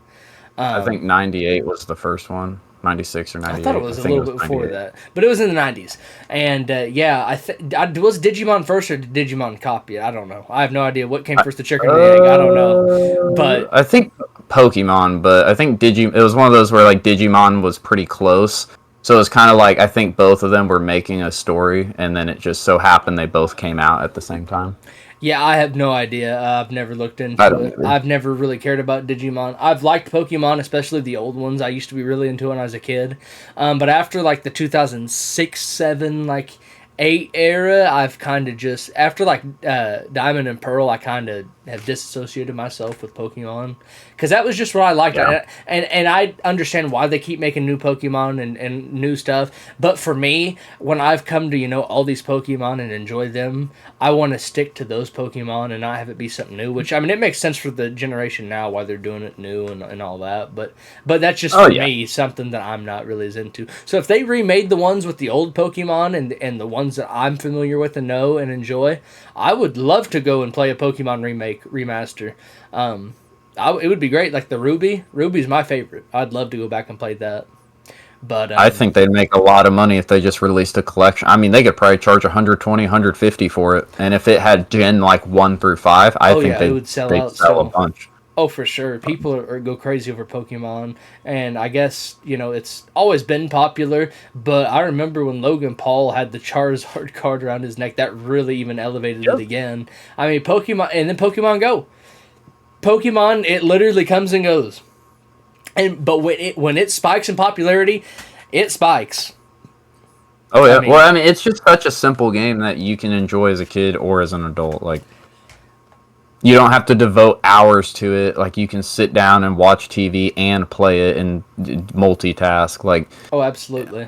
I think 98 was the first one. 96 or I thought it 98. I was a think it little was bit before 98. that, but it was in the '90s. And yeah, was Digimon first or did Digimon copy it? I don't know. I have no idea what came first, the chicken or the egg. I don't know, but I think Pokemon, but I think It was one of those where like Digimon was pretty close. So it was kind of like I think both of them were making a story, and then it just so happened they both came out at the same time. yeah, I have no idea. I've never looked I into don't it. either. I've never really cared about Digimon. I've liked Pokemon, especially the old ones. I used to be really into when I was a kid. But after like the 2006, 7, like 8 era, I've kind of just after like Diamond and Pearl, I kind of have disassociated myself with Pokemon because that was just what I liked. Yeah. And I understand why they keep making new Pokemon and new stuff. But for me, when I've come to all these Pokemon and enjoy them, I want to stick to those Pokemon and not have it be something new. Which I mean, it makes sense for the generation now why they're doing it new and all that. But that's just Oh for yeah. me something that I'm not really as into. So if they remade the ones with the old Pokemon and the ones that I'm familiar with and know and enjoy, I would love to go and play a Pokemon remaster. It would be great. Like the Ruby's my favorite. I'd love to go back and play that. But I think they'd make a lot of money if they just released a collection. I mean, they could probably charge 120, 150 for it. And if it had Gen like 1 through 5, I oh think yeah, it would sell they'd out. sell a So bunch. oh for sure, people go crazy over Pokemon, and I guess it's always been popular. But I remember when Logan Paul had the Charizard card around his neck, that really even elevated it Yep. again. I mean, Pokemon, and then Pokemon Go. Pokemon, it literally comes and goes. But when it spikes in popularity, it spikes. Oh I yeah. mean, Well, I mean, it's just such a simple game that you can enjoy as a kid or as an adult. Like you don't have to devote hours to it. Like you can sit down and watch TV and play it and multitask. Like oh, absolutely.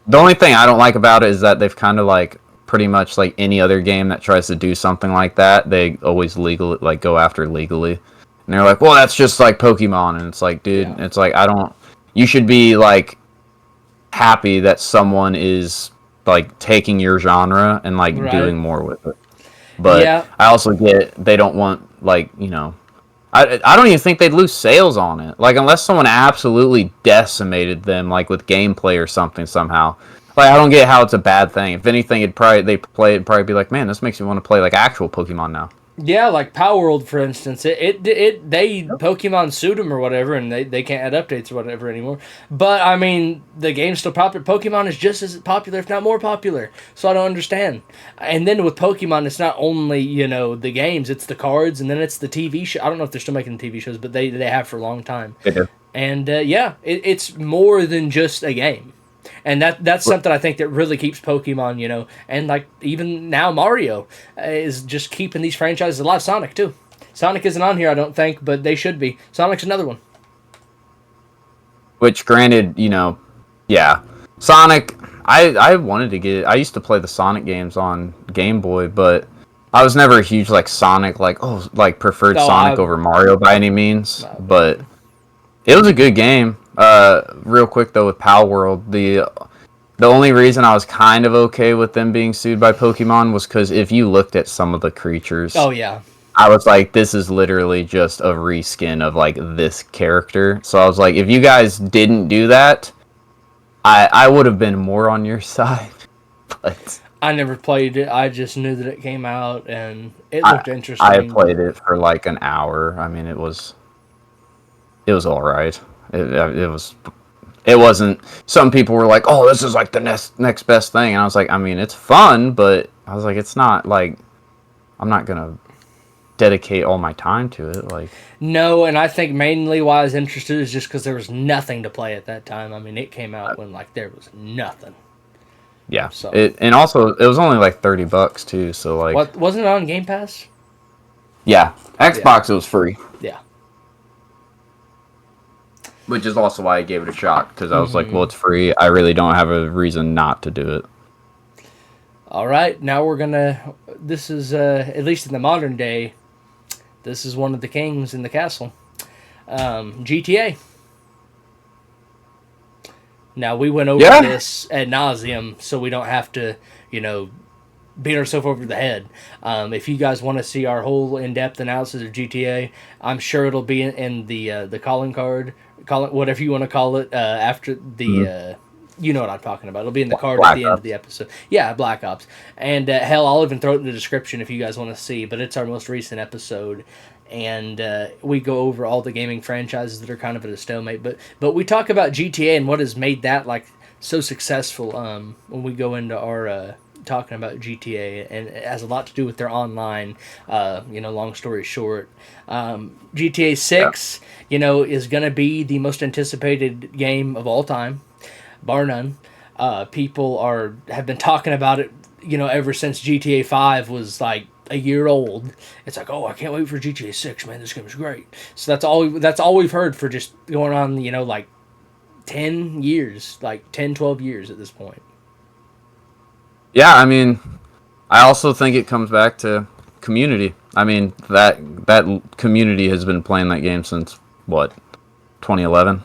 the only thing I don't like about it is that they've kind of like pretty much like any other game that tries to do something like that, they always go after legally. And they're like, "Well, that's just like Pokemon." And it's like, dude, Yeah. it's like I don't you should be like happy that someone is like taking your genre and like Right. doing more with it. But Yeah. I also get they don't want I don't even think they'd lose sales on it. Like unless someone absolutely decimated them like with gameplay or something somehow. Like I don't get how it's a bad thing. If anything it'd probably be like, "Man, this makes me want to play like actual Pokemon now." Yeah, like Power World, for instance, they Pokemon sued them or whatever, and they can't add updates or whatever anymore. But I mean, the game's still popular. Pokemon is just as popular, if not more popular. So I don't understand. And then with Pokemon, it's not only the games, it's the cards, and then it's the TV show. I don't know if they're still making TV shows, but they have for a long time. They do. And yeah, it's more than just a game. And that's something I think that really keeps Pokemon, and like even now Mario is just keeping these franchises alive. Sonic too. Sonic isn't on here, I don't think, but they should be. Sonic's another one. Which, granted, yeah, Sonic. I wanted to get it. I used to play the Sonic games on Game Boy, but I was never a huge Sonic preferred Sonic over Mario by any means. But it was a good game. Real quick though, with Pal World, the only reason I was kind of okay with them being sued by Pokemon was because if you looked at some of the creatures, oh yeah, I was like, this is literally just a reskin of this character. So I was like, if you guys didn't do that, I would have been more on your side. But I never played it. I just knew that it came out and it looked interesting. I played it for an hour. I mean, it was all right. It wasn't. Some people were like, "Oh, this is the next best thing," and I was like, I mean, it's fun, but I was like, it's not I'm not gonna dedicate all my time to it. No, and I think mainly why I was interested is just because there was nothing to play at that time. I mean, it came out when there was nothing. Yeah. So and also it was only $30 too. So what wasn't it on Game Pass? Yeah, Xbox it was free. Yeah. Which is also why I gave it a shot, because I was like, well, it's free. I really don't have a reason not to do it. All right, now we're gonna. This is at least in the modern day. This is one of the kings in the castle. GTA. Now we went over this ad nauseum, so we don't have to, beat ourselves over the head. If you guys want to see our whole in-depth analysis of GTA, I'm sure it'll be in the calling card, call it whatever you want to call it, after the. You know what I'm talking about. It'll be in the card at the end of the episode. Yeah, Black Ops. And hell, I'll even throw it in the description if you guys want to see. But it's our most recent episode. And we go over all the gaming franchises that are kind of at a stalemate. But we talk about GTA and what has made that so successful when we go into our talking about GTA. And it has a lot to do with their online, long story short. GTA 6, is going to be the most anticipated game of all time. Bar none. People have been talking about it, ever since GTA 5 was a year old. It's oh, I can't wait for GTA 6, man. This game's great. So that's all we've heard for just going on, 10 years, 10, 12 years at this point. Yeah, I mean, I also think it comes back to community. I mean, that community has been playing that game since, 2011?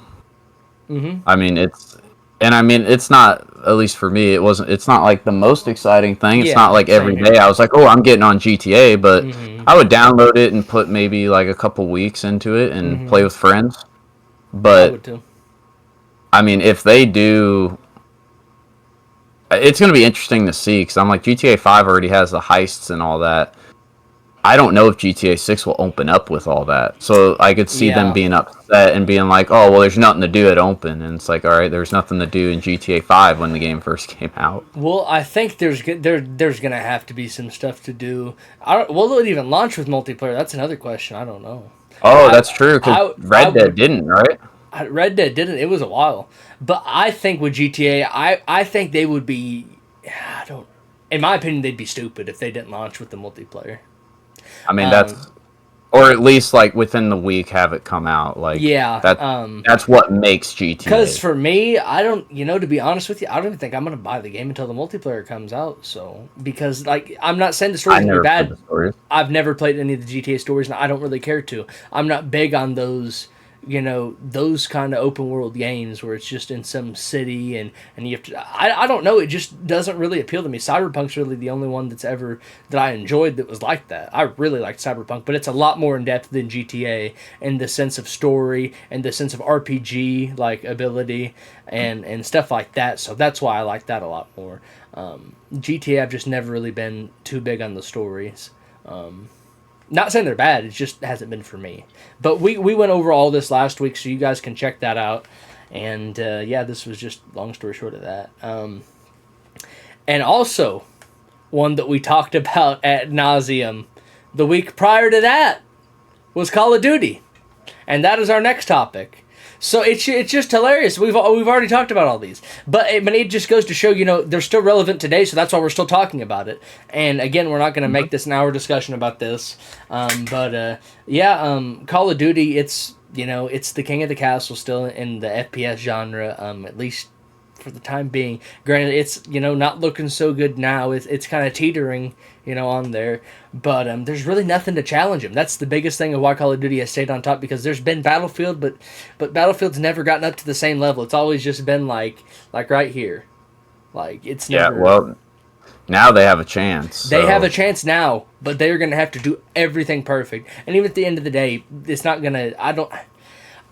Mm-hmm. I mean, it's not, at least for me, it's not the most exciting thing. It's not every day I was oh, I'm getting on GTA, but I would download it and put maybe a couple weeks into it and play with friends. But I would too. I mean, if they do, it's going to be interesting to see, because I'm GTA 5 already has the heists and all that. I don't know if GTA 6 will open up with all that. So I could see them being upset and being oh, well, there's nothing to do at open. And it's all right, there's nothing to do in GTA 5 when the game first came out. Well, I think there's going to have to be some stuff to do. Will it even launch with multiplayer? That's another question. I don't know. Oh, that's true, because Red Dead didn't, right? Red Dead didn't. It was a while. But I think with GTA, I think they would be... in my opinion, they'd be stupid if they didn't launch with the multiplayer. I mean, or at least within the week have it come out. That's what makes GTA. Because for me, I don't, to be honest with you, I don't even think I'm going to buy the game until the multiplayer comes out. So, because I'm not saying the stories are bad. I've never played any of the GTA stories, and I don't really care to. I'm not big on those, those kind of open world games where it's just in some city and you have to, I don't know, it just doesn't really appeal to me. Cyberpunk's really the only one that I enjoyed that was like that. I really liked Cyberpunk, but it's a lot more in depth than GTA in the sense of story and the sense of RPG ability and stuff like that. So that's why I like that a lot more. GTA, I've just never really been too big on the stories. Not saying they're bad, it just hasn't been for me. But we went over all this last week, so you guys can check that out. And this was just long story short of that. And also, one that we talked about ad nauseum the week prior to that was Call of Duty. And that is our next topic. So it's just hilarious. We've already talked about all these, but it just goes to show, they're still relevant today. So that's why we're still talking about it. And again, we're not going to make this an hour discussion about this. Call of Duty. It's the king of the castle still in the FPS genre. At least for the time being. Granted, it's not looking so good now. It's kind of teetering, on there. But there's really nothing to challenge him. That's the biggest thing of why Call of Duty has stayed on top, because there's been Battlefield, but Battlefield's never gotten up to the same level. It's always just been like right here. Like it's never. Yeah, well, now they have a chance. They have a chance now, but they're going to have to do everything perfect. And even at the end of the day, it's not going to.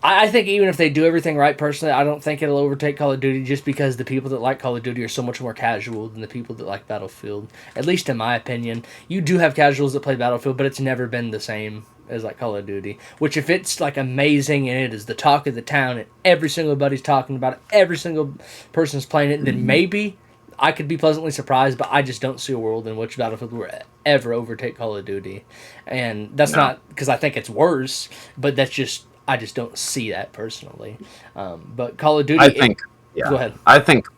I think even if they do everything right, personally, I don't think it'll overtake Call of Duty, just because the people that like Call of Duty are so much more casual than the people that like Battlefield. At least in my opinion. You do have casuals that play Battlefield, but it's never been the same as like Call of Duty. Which if it's like amazing and it is the talk of the town and every single body's talking about it, every single person's playing it, then maybe I could be pleasantly surprised, but I just don't see a world in which Battlefield will ever overtake Call of Duty. And that's not because I think it's worse, but that's just... I just don't see that personally. But Call of Duty... Go ahead. I think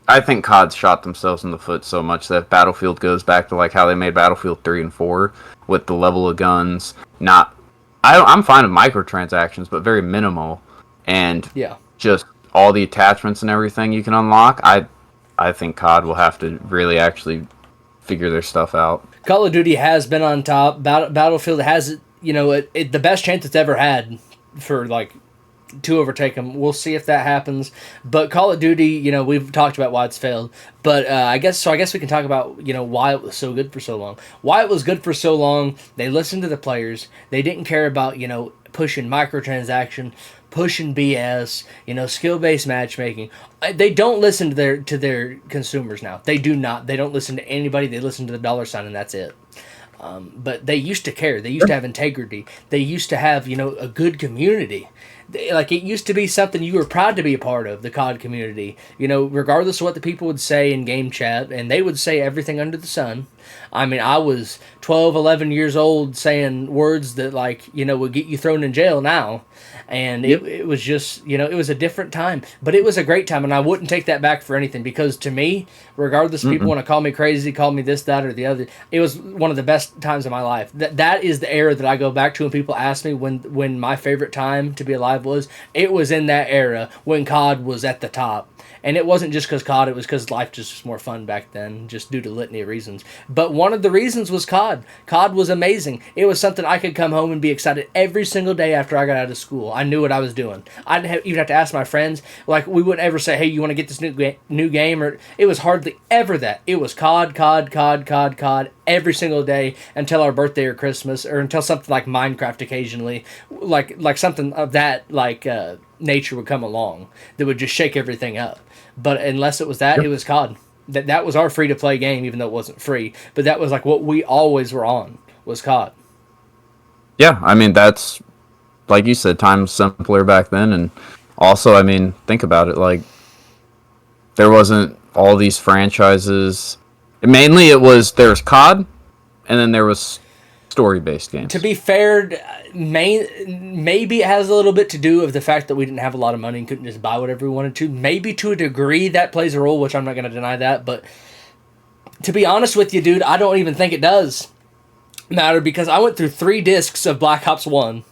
COD shot themselves in the foot so much that Battlefield goes back to like how they made Battlefield 3 and 4 with the level of guns. I'm fine with microtransactions, but very minimal. And just all the attachments and everything you can unlock. I think COD will have to really actually figure their stuff out. Call of Duty has been on top. Battlefield has, the best chance it's ever had for to overtake them. We'll see if that happens. But Call of Duty, we've talked about why it's failed. But I guess we can talk about why it was so good for so long. Why it was good for so long. They listened to the players. They didn't care about pushing microtransaction, pushing BS, skill-based matchmaking. They don't listen to their consumers now. They do not. They don't listen to anybody. They listen to the dollar sign, and that's it. But they used to care. They used to have integrity. They used to have, a good community. It used to be something you were proud to be a part of, the COD community. Regardless of what the people would say in game chat, and they would say everything under the sun. I mean, I was 12, 11 years old saying words that, would get you thrown in jail now. And it was just, it was a different time. But it was a great time, and I wouldn't take that back for anything. Because to me, regardless if people want to call me crazy, call me this, that, or the other, it was one of the best times of my life. That is the era that I go back to when people ask me when my favorite time to be alive was. It was in that era when COD was at the top. And it wasn't just because COD, it was because life just was more fun back then, just due to litany of reasons. But one of the reasons was COD. COD was amazing. It was something I could come home and be excited every single day after I got out of school. I knew what I was doing. I didn't even have to ask my friends. We wouldn't ever say, hey, you want to get this new game? Or it was hardly ever that. It was COD, COD, COD, COD, COD every single day until our birthday or Christmas, or until something like Minecraft occasionally, like something of that nature would come along that would just shake everything up. But unless it was that, it was COD. That was our free-to-play game, even though it wasn't free. But that was what we always were on, was COD. Yeah, I mean, that's, like you said, times simpler back then. And also, I mean, think about it. There wasn't all these franchises. Mainly there was COD, and then there was story-based games. To be fair, maybe it has a little bit to do with the fact that we didn't have a lot of money and couldn't just buy whatever we wanted to. Maybe to a degree that plays a role, which I'm not going to deny that. But to be honest with you, dude, I don't even think it does matter, because I went through 3 discs of Black Ops 1.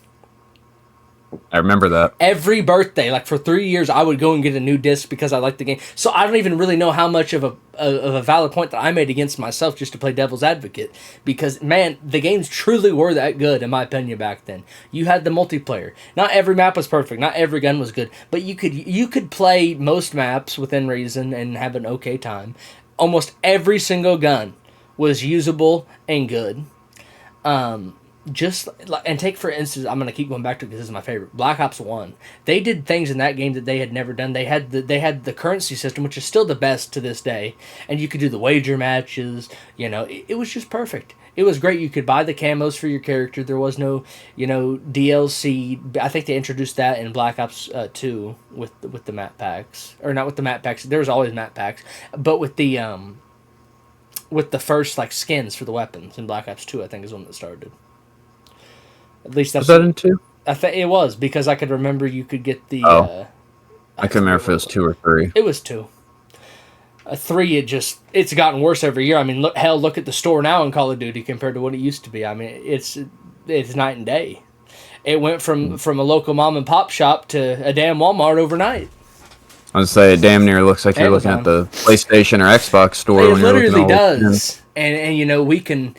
I remember that. Every birthday, for 3 years, I would go and get a new disc because I liked the game. So I don't even really know how much of a valid point that I made against myself just to play devil's advocate. Because, man, the games truly were that good, in my opinion, back then. You had the multiplayer. Not every map was perfect. Not every gun was good. But you could play most maps within reason and have an okay time. Almost every single gun was usable and good. And take for instance, I'm gonna keep going back to it because this is my favorite. Black Ops 1. They did things in that game that they had never done. They had the currency system, which is still the best to this day, and you could do the wager matches. It was just perfect. It was great. You could buy the camos for your character. There was no, DLC. I think they introduced that in Black Ops 2 with the map packs, or not with the map packs. There was always map packs, but with the first skins for the weapons in Black Ops 2, I think is when it started. At least that's... Was that in 2? It was, because I could remember you could get the I couldn't remember if it was 2 or 3. It was 2. 3, it's gotten worse every year. I mean, look at the store now in Call of Duty compared to what it used to be. I mean, it's night and day. It went from a local mom and pop shop to a damn Walmart overnight. I would say it damn near looks like you're looking at the PlayStation or Xbox store. It literally does. And we can,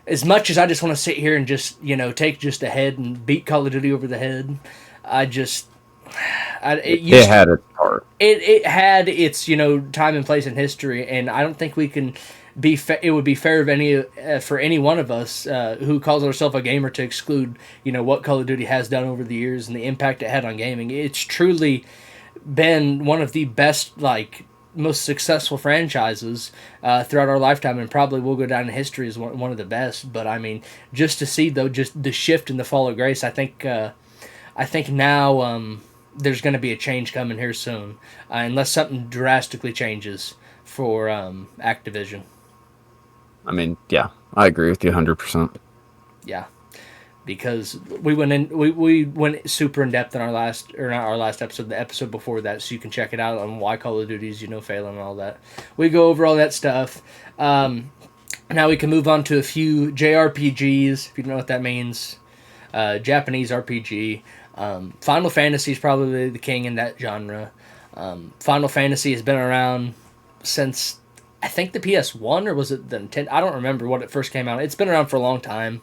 as much as I just want to sit here and just, take just a head and beat Call of Duty over the head, it had its part. It had its, time and place in history, and I don't think we can it would be fair of for any one of us who calls ourselves a gamer to exclude, what Call of Duty has done over the years and the impact it had on gaming. It's truly been one of the best, most successful franchises throughout our lifetime, and probably will go down in history as one of the best. But I mean, just to see though, just the shift in the fall of grace, I think now there's going to be a change coming here soon, unless something drastically changes for Activision. I mean, yeah, I agree with you 100%. Yeah, because we went super in depth in our last, or not our last episode, the episode before that, so you can check it out on why Call of Duty's failing and all that. We go over all that stuff. Now we can move on to a few JRPGs, if you don't know what that means. Japanese RPG. Final Fantasy is probably the king in that genre. Final Fantasy has been around since, I think, the PS1, or was it the Nintendo? I don't remember what it first came out. It's been around for a long time.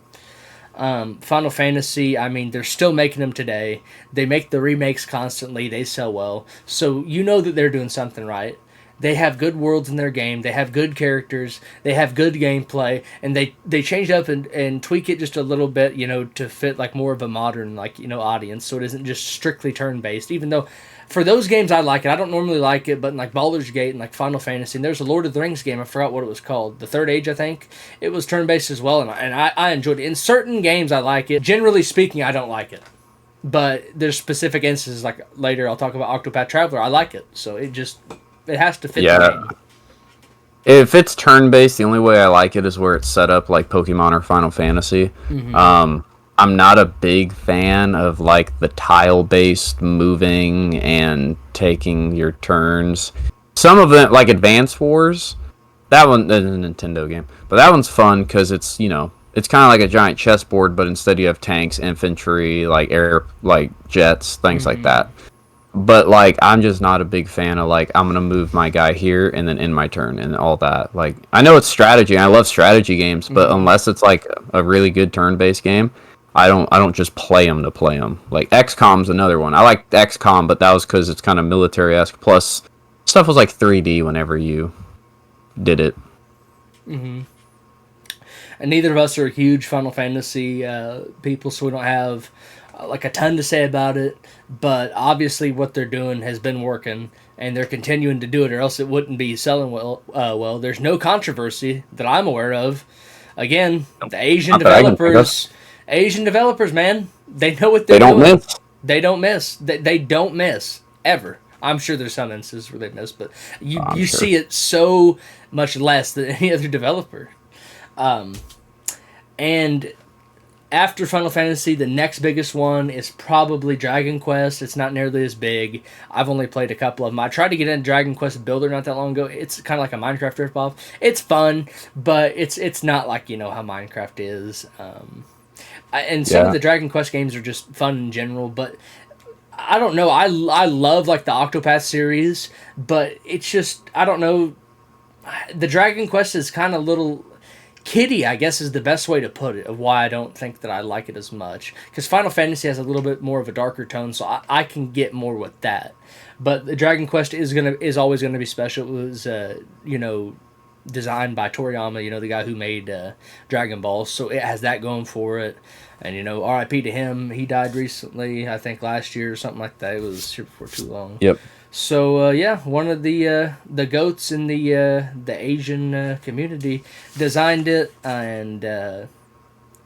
Final Fantasy, I mean, they're still making them today. They make the remakes constantly. They sell well. So you know that they're doing something right. They have good worlds in their game. They have good characters. They have good gameplay. And they change up and tweak it just a little bit, to fit more of a modern, audience. So it isn't just strictly turn-based. Even though for those games I like it. I don't normally like it, but in Baldur's Gate and Final Fantasy, and there's a Lord of the Rings game, I forgot what it was called. The Third Age, I think. It was turn-based as well, and I enjoyed it. In certain games I like it. Generally speaking, I don't like it. But there's specific instances, later I'll talk about Octopath Traveler. I like it. So it has to fit the game. If it's turn-based, the only way I like it is where it's set up like Pokemon or Final Fantasy. Mm-hmm. I'm not a big fan of the tile-based moving and taking your turns. Some of them, like Advance Wars, that one is a Nintendo game, but that one's fun because it's it's kind of like a giant chessboard, but instead you have tanks, infantry, air, jets, things like that. But I'm just not a big fan of I'm gonna move my guy here and then end my turn and all that. I know it's strategy, and I love strategy games, but unless it's a really good turn-based game, I don't just play them to play them. XCOM's another one. I like XCOM, but that was because it's kind of military-esque. Plus, stuff was 3D whenever you did it. Mm-hmm. And neither of us are huge Final Fantasy people, so we don't have a ton to say about it. But obviously, what they're doing has been working, and they're continuing to do it, or else it wouldn't be selling well. There's no controversy that I'm aware of. Again, the Asian developers, man, they know what they're doing. They don't miss. They don't miss ever. I'm sure there's some instances where they miss, but you see it so much less than any other developer. And after Final Fantasy, the next biggest one is probably Dragon Quest. It's not nearly as big. I've only played a couple of them. I tried to get into Dragon Quest Builder not that long ago. It's kind of like a Minecraft ripoff. It's fun, but it's not how Minecraft is. And some of the Dragon Quest games are just fun in general, but I don't know. I love the Octopath series, but it's just, I don't know. The Dragon Quest is kind of little kiddie, I guess, is the best way to put it, of why I don't think that I like it as much. Because Final Fantasy has a little bit more of a darker tone, so I can get more with that. But the Dragon Quest is always gonna be special. It was designed by Toriyama, the guy who made Dragon Ball, so it has that going for it. And R.I.P. to him. He died recently, I think last year or something like that. It was here before too long. Yep. So one of the goats in the Asian community designed it, and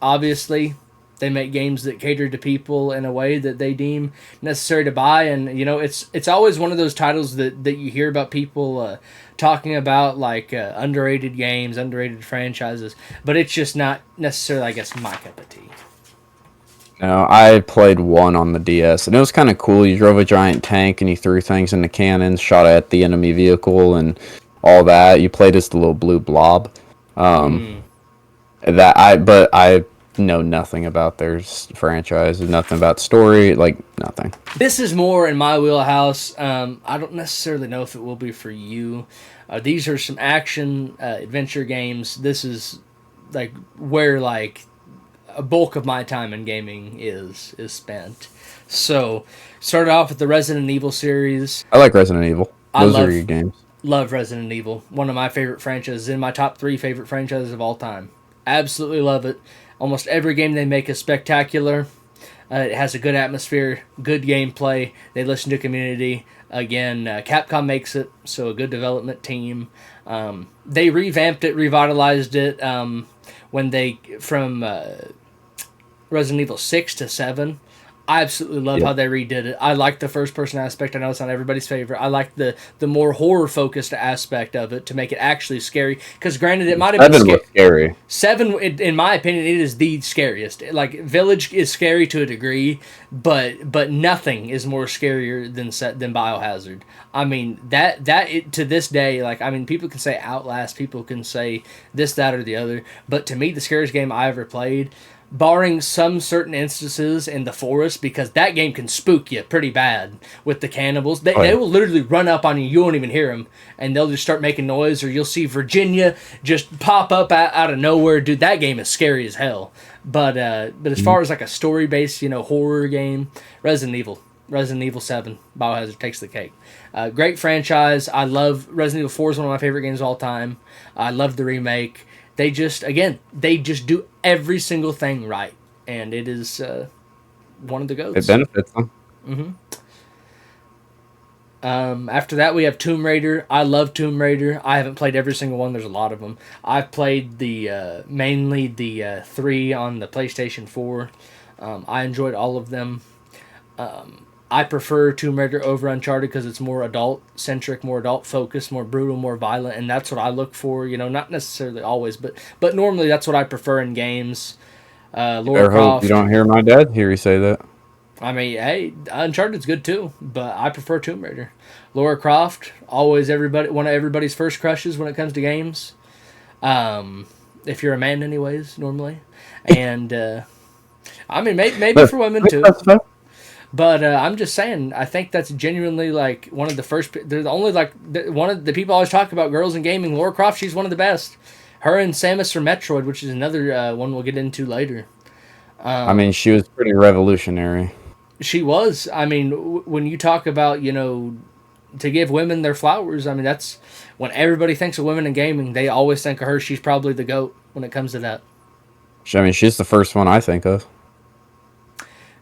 obviously they make games that cater to people in a way that they deem necessary to buy. And it's always one of those titles that you hear about people talking about, underrated games, underrated franchises, but it's just not necessarily, I guess, my cup of tea. No, I played one on the DS, and it was kind of cool. You drove a giant tank, and you threw things into cannons, shot at the enemy vehicle, and all that. You played as the little blue blob. Um, Mm. but I know nothing about their franchise, nothing about story, like nothing. This is more in my wheelhouse. I don't necessarily know if it will be for you. These are some action adventure games. This is like where like a bulk of my time in gaming is spent. So started off with the Resident Evil series. I like Resident Evil. I Those are good games. love Resident Evil. One of my favorite franchises, in my top 3 favorite franchises of all time. Absolutely love it. Almost every game they make is spectacular. It has a good atmosphere, good gameplay. They listen to community. Again, Capcom makes it, so a good development team. They revamped it, revitalized it when they from Resident Evil 6 to 7. I absolutely love how they redid it. I like the first person aspect. I know it's not everybody's favorite. I like the more horror focused aspect of it to make it actually scary. Because granted, it might have been 7 was scary. 7, in my opinion, it is the scariest. Like Village is scary to a degree, but nothing is more scarier than Biohazard. I mean to this day, like I mean, people can say Outlast, people can say this, that, or the other, but to me, the scariest game I ever played, barring some certain instances in the forest, because that game can spook you pretty bad with the cannibals. They will literally run up on you. You won't even hear them, and they'll just start making noise, or you'll see Virginia just pop up out of nowhere. Dude, that game is scary as hell. But as far as like a story-based, horror game, Resident Evil 7, Biohazard takes the cake. Great franchise. I love Resident Evil 4 is one of my favorite games of all time. I love the remake. They just do every single thing right, and it is one of the goats. It benefits them. After that, we have Tomb Raider. I love Tomb Raider. I haven't played every single one. There's a lot of them. I've played mainly the 3 on the PlayStation 4. I enjoyed all of them. I prefer Tomb Raider over Uncharted because it's more adult-centric, more adult-focused, more brutal, more violent, and that's what I look for. Not necessarily always, but normally that's what I prefer in games. Lara Croft. You don't hear my dad hear you say that. I mean, hey, Uncharted's good too, but I prefer Tomb Raider. Lara Croft, always one of everybody's first crushes when it comes to games. If you're a man, anyways, normally, and I mean, maybe for women too. But I'm just saying, I think that's genuinely like one of the first. They're the only one of the people always talk about girls in gaming. Lara Croft, she's one of the best. Her and Samus from Metroid, which is another one we'll get into later. I mean, she was pretty revolutionary. She was. I mean, when you talk about to give women their flowers, I mean that's when everybody thinks of women in gaming, they always think of her. She's probably the GOAT when it comes to that. I mean, she's the first one I think of.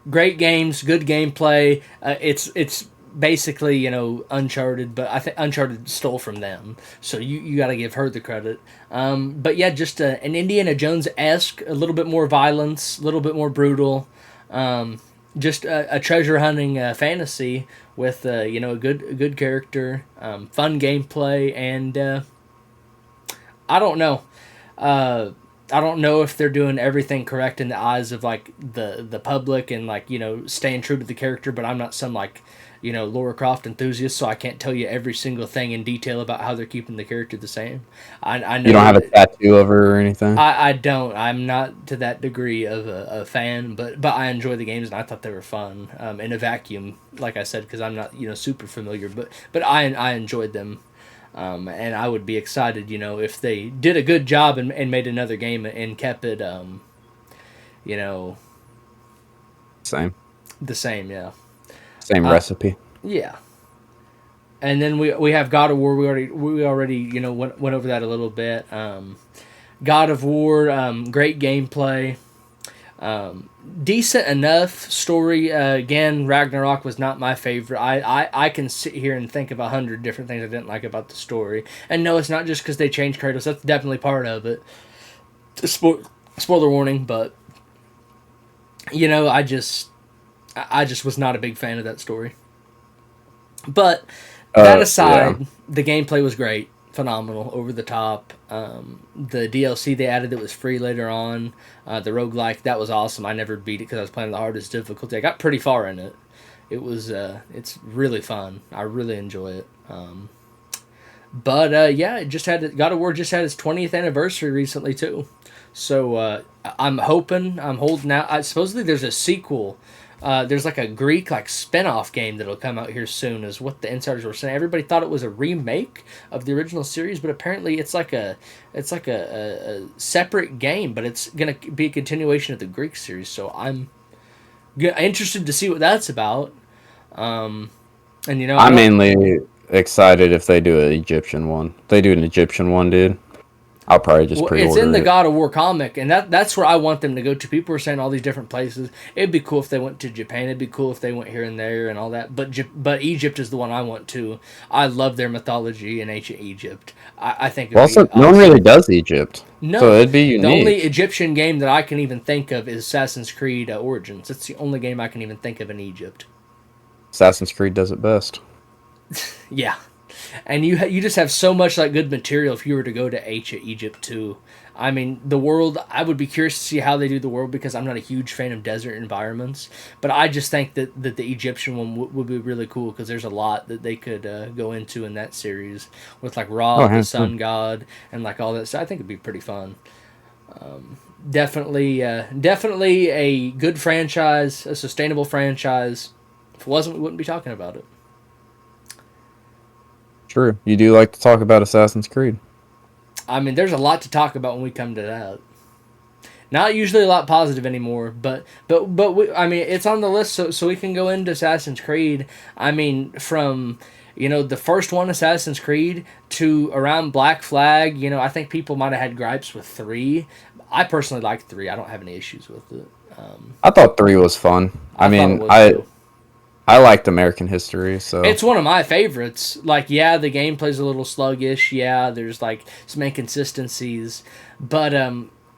Great games, good gameplay. It's basically Uncharted, but I think Uncharted stole from them, so you got to give her the credit. But yeah, just an Indiana Jones-esque, a little bit more violence, a little bit more brutal. Just a treasure hunting fantasy with a good character, fun gameplay, and I don't know. I don't know if they're doing everything correct in the eyes of like the public and like staying true to the character, but I'm not some like Lara Croft enthusiast, so I can't tell you every single thing in detail about how they're keeping the character the same. I know you don't have a tattoo of her or anything. I don't. I'm not to that degree of a fan, but I enjoy the games and I thought they were fun. In a vacuum, like I said, because I'm not super familiar, but I enjoyed them. And I would be excited, if they did a good job and made another game and kept it, Same. the same, yeah. Same recipe. Yeah. And then we have God of War. We already went over that a little bit. God of War, great gameplay. Decent enough story. Again, Ragnarok was not my favorite. I can sit here and think of 100 different things I didn't like about the story. And no, it's not just because they changed Kratos. That's definitely part of it. Spoiler warning, but I just was not a big fan of that story. But that aside, the gameplay was great, phenomenal, over the top. The DLC they added that was free later on, the roguelike, that was awesome. I never beat it because I was playing the hardest difficulty. I got pretty far in it. It's really fun. I really enjoy it. But yeah, God of War just had its 20th anniversary recently too. So I'm holding out. Supposedly there's a sequel. There's like a Greek spin-off game that'll come out here soon, is what the insiders were saying. Everybody thought it was a remake of the original series, but apparently it's like a separate game, but it's gonna be a continuation of the Greek series. So I'm interested to see what that's about. And I'm mainly excited if they do an Egyptian one. If they do an Egyptian one, dude, I'll probably just pre-order it. It's in the God of War comic, and that's where I want them to go to. People are saying all these different places. It'd be cool if they went to Japan. It'd be cool if they went here and there and all that. But Egypt is the one I want to. I love their mythology in ancient Egypt. I think. No one really does Egypt. No, so it'd be unique. The only Egyptian game that I can even think of is Assassin's Creed Origins. It's the only game I can even think of in Egypt. Assassin's Creed does it best. Yeah. And you just have so much good material if you were to go to ancient Egypt too. I mean, the world, I would be curious to see how they do the world because I'm not a huge fan of desert environments. But I just think that the Egyptian one would be really cool because there's a lot that they could go into in that series with Ra, the sun god, and all that. So I think it'd be pretty fun. Definitely a good franchise, a sustainable franchise. If it wasn't, we wouldn't be talking about it. True. You do like to talk about Assassin's Creed. I mean, there's a lot to talk about when we come to that. Not usually a lot positive anymore, but it's on the list, so we can go into Assassin's Creed. I mean, from the first one, Assassin's Creed, to around Black Flag. I think people might have had gripes with 3. I personally like 3. I don't have any issues with it. I thought 3 was fun. I liked American history, so it's one of my favorites. The gameplay's a little sluggish. Yeah, there's some inconsistencies, but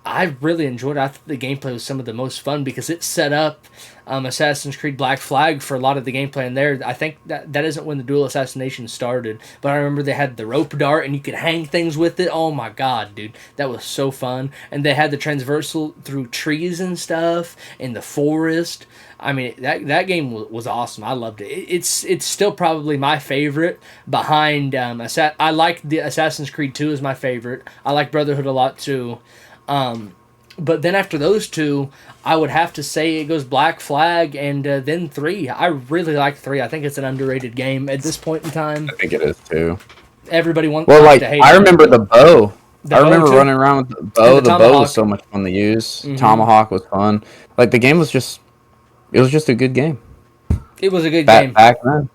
I really enjoyed it. I thought the gameplay was some of the most fun because it set up Assassin's Creed Black Flag for a lot of the gameplay in there. I think that isn't when the dual assassination started, but I remember they had the rope dart and you could hang things with it. Oh my god, dude, that was so fun. And they had the transversal through trees and stuff in the forest. I mean, that game was awesome. I loved it. It's still probably my favorite behind I like the Assassin's Creed 2 is my favorite. I like Brotherhood a lot too. But then after those 2, I would have to say it goes Black Flag and then 3. I really like 3. I think it's an underrated game at this point in time. I think it is too. Everybody wants to hate it. I remember the bow. I remember running around with the bow. The bow was so much fun to use. Mm-hmm. Tomahawk was fun. The game was just... It was just a good game. It was a good game. Back then.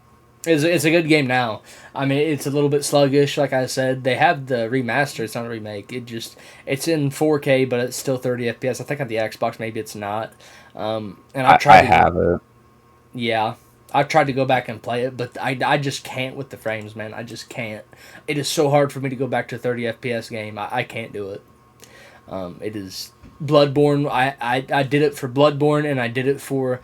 It's a good game now. I mean, it's a little bit sluggish, like I said. They have the remaster. It's not a remake. It's in 4K, but it's still 30 FPS. I think on the Xbox, maybe it's not. And I have it. Yeah. I've tried to go back and play it, but I just can't with the frames, man. I just can't. It is so hard for me to go back to a 30 FPS game. I can't do it. It is... Bloodborne, I did it for Bloodborne, and I did it for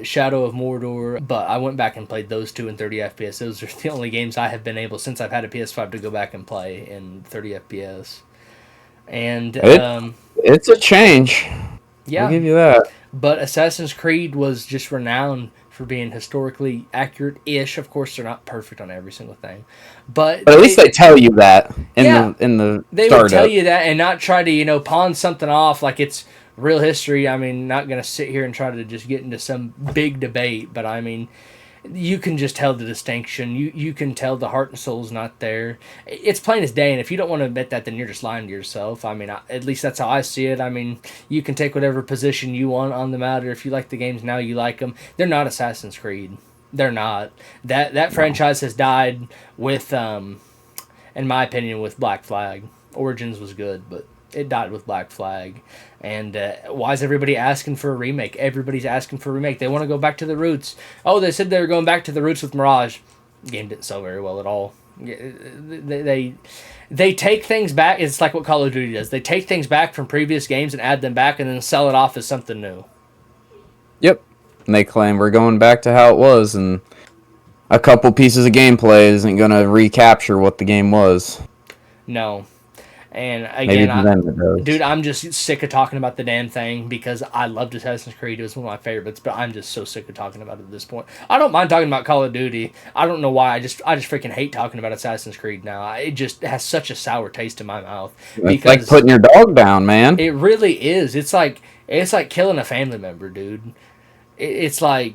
Shadow of Mordor, but I went back and played those 2 in 30 FPS. Those are the only games I have been able, since I've had a PS5, to go back and play in 30 FPS. And it's a change. Yeah. I'll give you that. But Assassin's Creed was just renowned for being historically accurate-ish. Of course, they're not perfect on every single thing, but at least they tell you that in the they startup. would tell you that and not try to pawn something off like it's real history. I mean, not gonna sit here and try to just get into some big debate, but I mean, you can just tell the distinction. You can tell the heart and soul's not there. It's plain as day, and if you don't want to admit that, then you're just lying to yourself. I mean, at least that's how I see it. I mean, you can take whatever position you want on the matter. If you like the games now, you like them. They're not Assassin's Creed. They're not. That franchise has died with, in my opinion, with Black Flag. Origins was good, but it died with Black Flag. And why is everybody asking for a remake? Everybody's asking for a remake. They want to go back to the roots. Oh, they said they were going back to the roots with Mirage. The game didn't sell very well at all. They take things back. It's like what Call of Duty does. They take things back from previous games and add them back and then sell it off as something new. Yep. And they claim we're going back to how it was, and a couple pieces of gameplay isn't going to recapture what the game was. No. And Maybe again, to them it dude, does. I'm just sick of talking about the damn thing because I loved Assassin's Creed. It was one of my favorites, but I'm just so sick of talking about it at this point. I don't mind talking about Call of Duty. I don't know why. I just freaking hate talking about Assassin's Creed now. It just has such a sour taste in my mouth It's like because putting your dog down, man. it really is. It's like killing a family member, dude. It's like,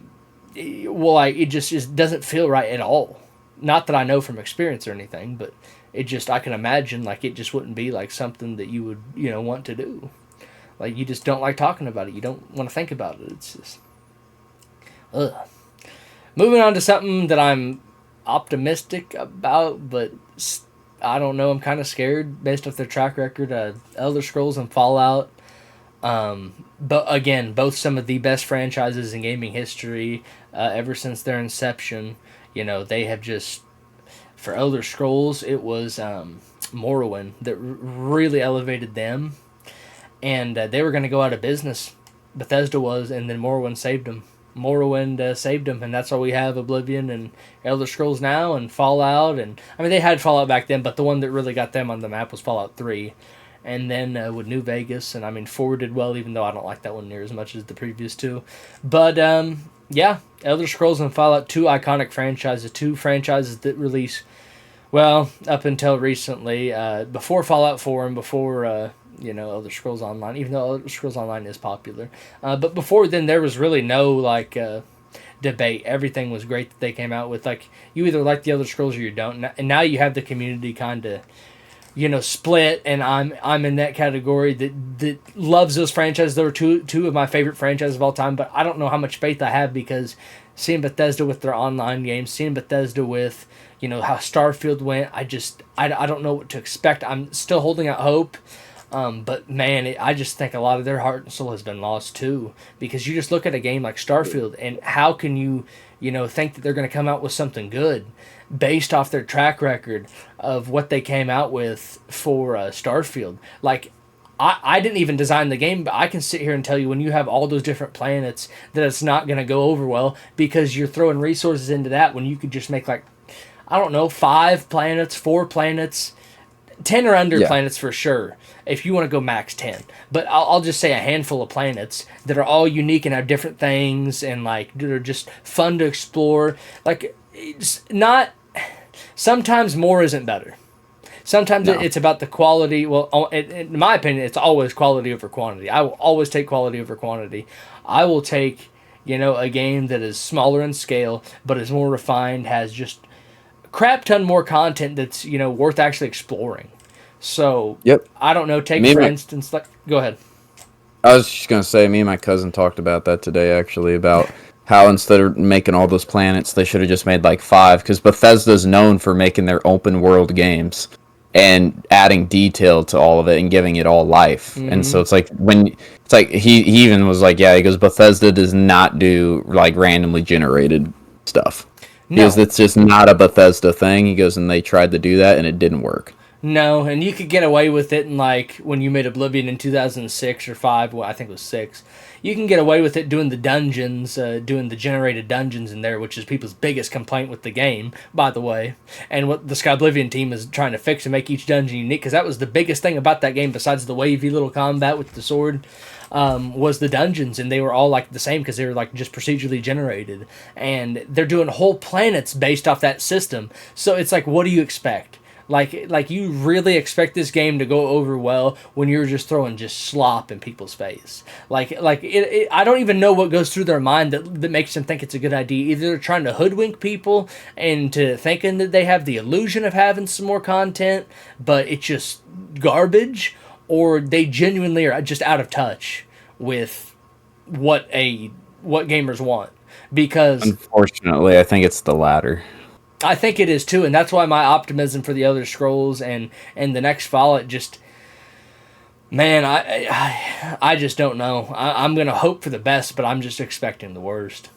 well, like it just doesn't feel right at all. Not that I know from experience or anything, but it just I can imagine like it just wouldn't be like something that you would want to do. Like you just don't like talking about it. You don't want to think about it. It's just ugh. Moving on to something that I'm optimistic about, but I don't know. I'm kind of scared based off their track record. Elder Scrolls and Fallout. But again, both some of the best franchises in gaming history ever since their inception. They have just for Elder Scrolls, it was Morrowind that really elevated them, and they were going to go out of business. Bethesda was, and then Morrowind saved them. Morrowind saved them, and that's why we have Oblivion and Elder Scrolls now, and Fallout, and I mean they had Fallout back then, but the one that really got them on the map was Fallout 3. And then with New Vegas, and I mean 4 did well, even though I don't like that one near as much as the previous two. But yeah, Elder Scrolls and Fallout, two iconic franchises, two franchises that release well up until recently, before Fallout 4 and before Elder Scrolls Online. Even though Elder Scrolls Online is popular, but before then there was really no debate. Everything was great that they came out with. Like you either like the Elder Scrolls or you don't, and now you have the community kind of split, and I'm in that category that loves those franchises. They were two of my favorite franchises of all time, but I don't know how much faith I have because seeing Bethesda with their online games, seeing Bethesda with how Starfield went, I don't know what to expect. I'm still holding out hope. But man, I just think a lot of their heart and soul has been lost too, because you just look at a game like Starfield, and how can you think that they're going to come out with something good based off their track record of what they came out with for Starfield? Like, I didn't even design the game, but I can sit here and tell you when you have all those different planets that it's not going to go over well because you're throwing resources into that when you could just make like, I don't know, 5 planets, 4 planets, 10 or under Yeah. planets for sure, if you want to go max 10. But I'll just say a handful of planets that are all unique and have different things and like they're just fun to explore. Like, it's not, sometimes more isn't better. Sometimes No. it's about the quality. Well, in my opinion, it's always quality over quantity. I will always take quality over quantity. I will take, a game that is smaller in scale, but is more refined, has just crap ton more content that's worth actually exploring. So Yep. I don't know. Take Me and for my, instance, like go ahead. I was just gonna say, me and my cousin talked about that today, actually, about how instead of making all those planets, they should have just made like 5, because Bethesda's known for making their open world games and adding detail to all of it and giving it all life. And so it's like he even was like, yeah, he goes, Bethesda does not do like randomly generated stuff. Because No, it's just not a Bethesda thing. He goes, and they tried to do that and it didn't work. no, and you could get away with it in like when you made Oblivion in 2006 or 5. Well, I think it was 6. You can get away with it doing the dungeons, doing the generated dungeons in there, which is people's biggest complaint with the game, by the way. And what the Skyblivion team is trying to fix to make each dungeon unique, because that was the biggest thing about that game, besides the wavy little combat with the sword, was the dungeons, and they were all like the same because they were like just procedurally generated. And they're doing whole planets based off that system. So it's like, what do you expect? Like you really expect this game to go over well when you're just throwing just slop in people's face. I don't even know what goes through their mind that makes them think it's a good idea. Either they're trying to hoodwink people into thinking that they have the illusion of having some more content, but it's just garbage, or they genuinely are just out of touch with what gamers want. Because Unfortunately, I think it's the latter. I think it is too, and that's why my optimism for the Elder Scrolls and the next Fallout just, man, I just don't know. I'm gonna hope for the best, but I'm just expecting the worst.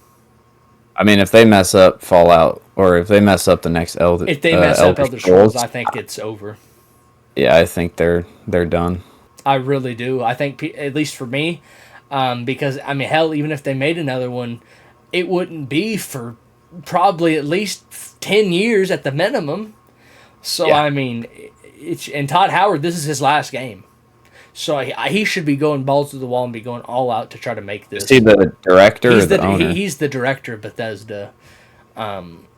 I mean, if they mess up Fallout, or if they mess up the next If they mess up Elder Elder Scrolls, Scrolls, I think it's over. yeah, I think they're done. I really do. I think, at least for me, because I mean, hell, even if they made another one, it wouldn't be for probably at least 10 years at the minimum. So Yeah. I mean, and Todd Howard, this is his last game. So he should be going balls to the wall and be going all out to try to make this. Is he the director or the owner? He's the director of Bethesda.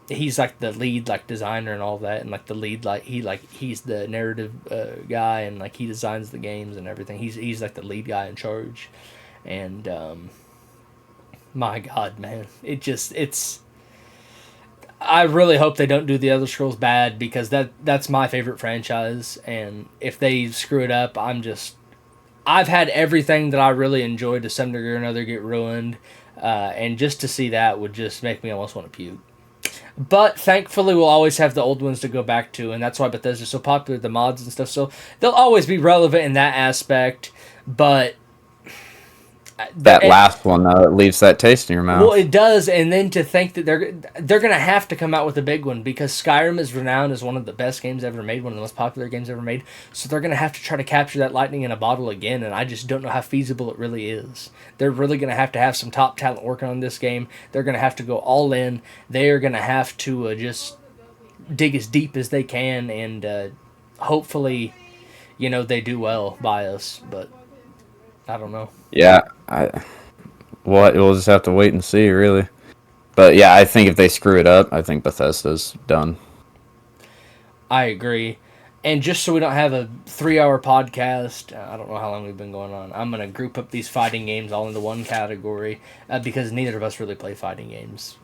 He's like the lead like designer and all that, and like the lead he's the narrative guy, and like he designs the games and everything. He's like the lead guy in charge, and my God, man, it's. I really hope they don't do the Elder Scrolls bad, because that's my favorite franchise, and if they screw it up, I've had everything that I really enjoyed to some degree or another get ruined, and just to see that would just make me almost want to puke. But thankfully, we'll always have the old ones to go back to, and that's why Bethesda's so popular, the mods and stuff. So they'll always be relevant in that aspect. But that last one, though, it leaves that taste in your mouth. Well, it does, and then to think that they're going to have to come out with a big one, because Skyrim is renowned as one of the best games ever made, one of the most popular games ever made. So they're going to have to try to capture that lightning in a bottle again, and I just don't know how feasible it really is. They're really going to have some top talent working on this game. They're going to have to go all in. They are going to have to just dig as deep as they can, and hopefully, they do well by us, but I don't know. Yeah, we'll just have to wait and see, really. But yeah, I think if they screw it up, I think Bethesda's done. I agree. And just so we don't have a 3-hour podcast, I don't know how long we've been going on, I'm going to group up these fighting games all into one category, because neither of us really play fighting games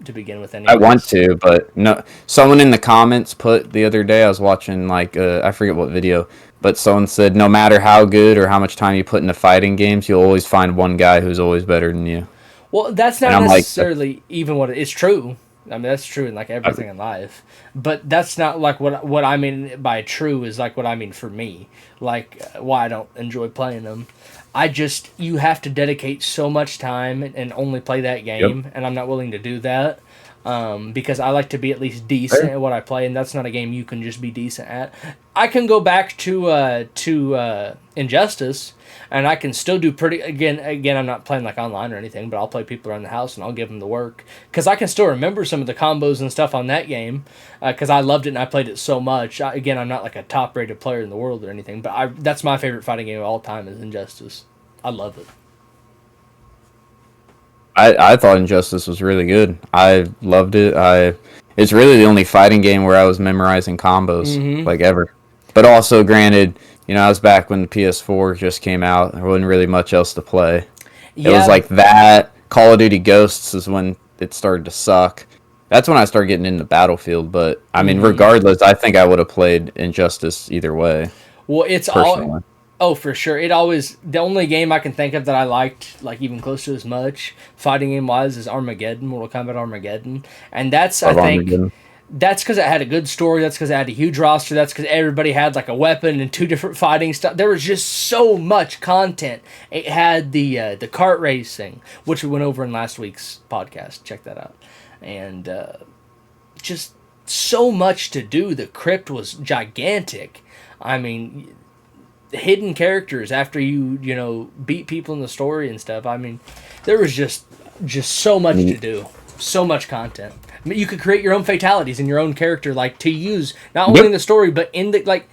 to begin with. I want to, but no. Someone in the comments put the other day, I was watching, I forget what video, but someone said, no matter how good or how much time you put into fighting games, you'll always find one guy who's always better than you. Well, that's not necessarily even what it's true. I mean, that's true in like everything in life, but that's not like what I mean by true is like what I mean for me, like why I don't enjoy playing them. You have to dedicate so much time and only play that game, and I'm not willing to do that. Because I like to be at least decent at what I play, and that's not a game you can just be decent at. I can go back to Injustice, and I can still do pretty. Again, I'm not playing like online or anything, but I'll play people around the house and I'll give them the work, because I can still remember some of the combos and stuff on that game, because I loved it and I played it so much. I'm not like a top rated player in the world or anything, but that's my favorite fighting game of all time is Injustice. I love it. I thought Injustice was really good. I loved it. It's really the only fighting game where I was memorizing combos, like ever. But also, granted, I was back when the PS4 just came out. There wasn't really much else to play. Yeah. It was like that. Call of Duty Ghosts is when it started to suck. That's when I started getting into Battlefield. But, I mean, regardless, I think I would have played Injustice either way. Well, it's all... Oh, for sure. The only game I can think of that I liked, like even close to as much, fighting game-wise, is Armageddon, Mortal Kombat Armageddon. And that's because it had a good story, that's because it had a huge roster, that's because everybody had like a weapon and 2 different fighting stuff. There was just so much content. It had the kart racing, which we went over in last week's podcast. Check that out. And just so much to do. The crypt was gigantic. I mean... hidden characters after you beat people in the story and stuff. I mean, there was just so much to do, so much content. I mean, you could create your own fatalities in your own character, like to use not only in the story but in the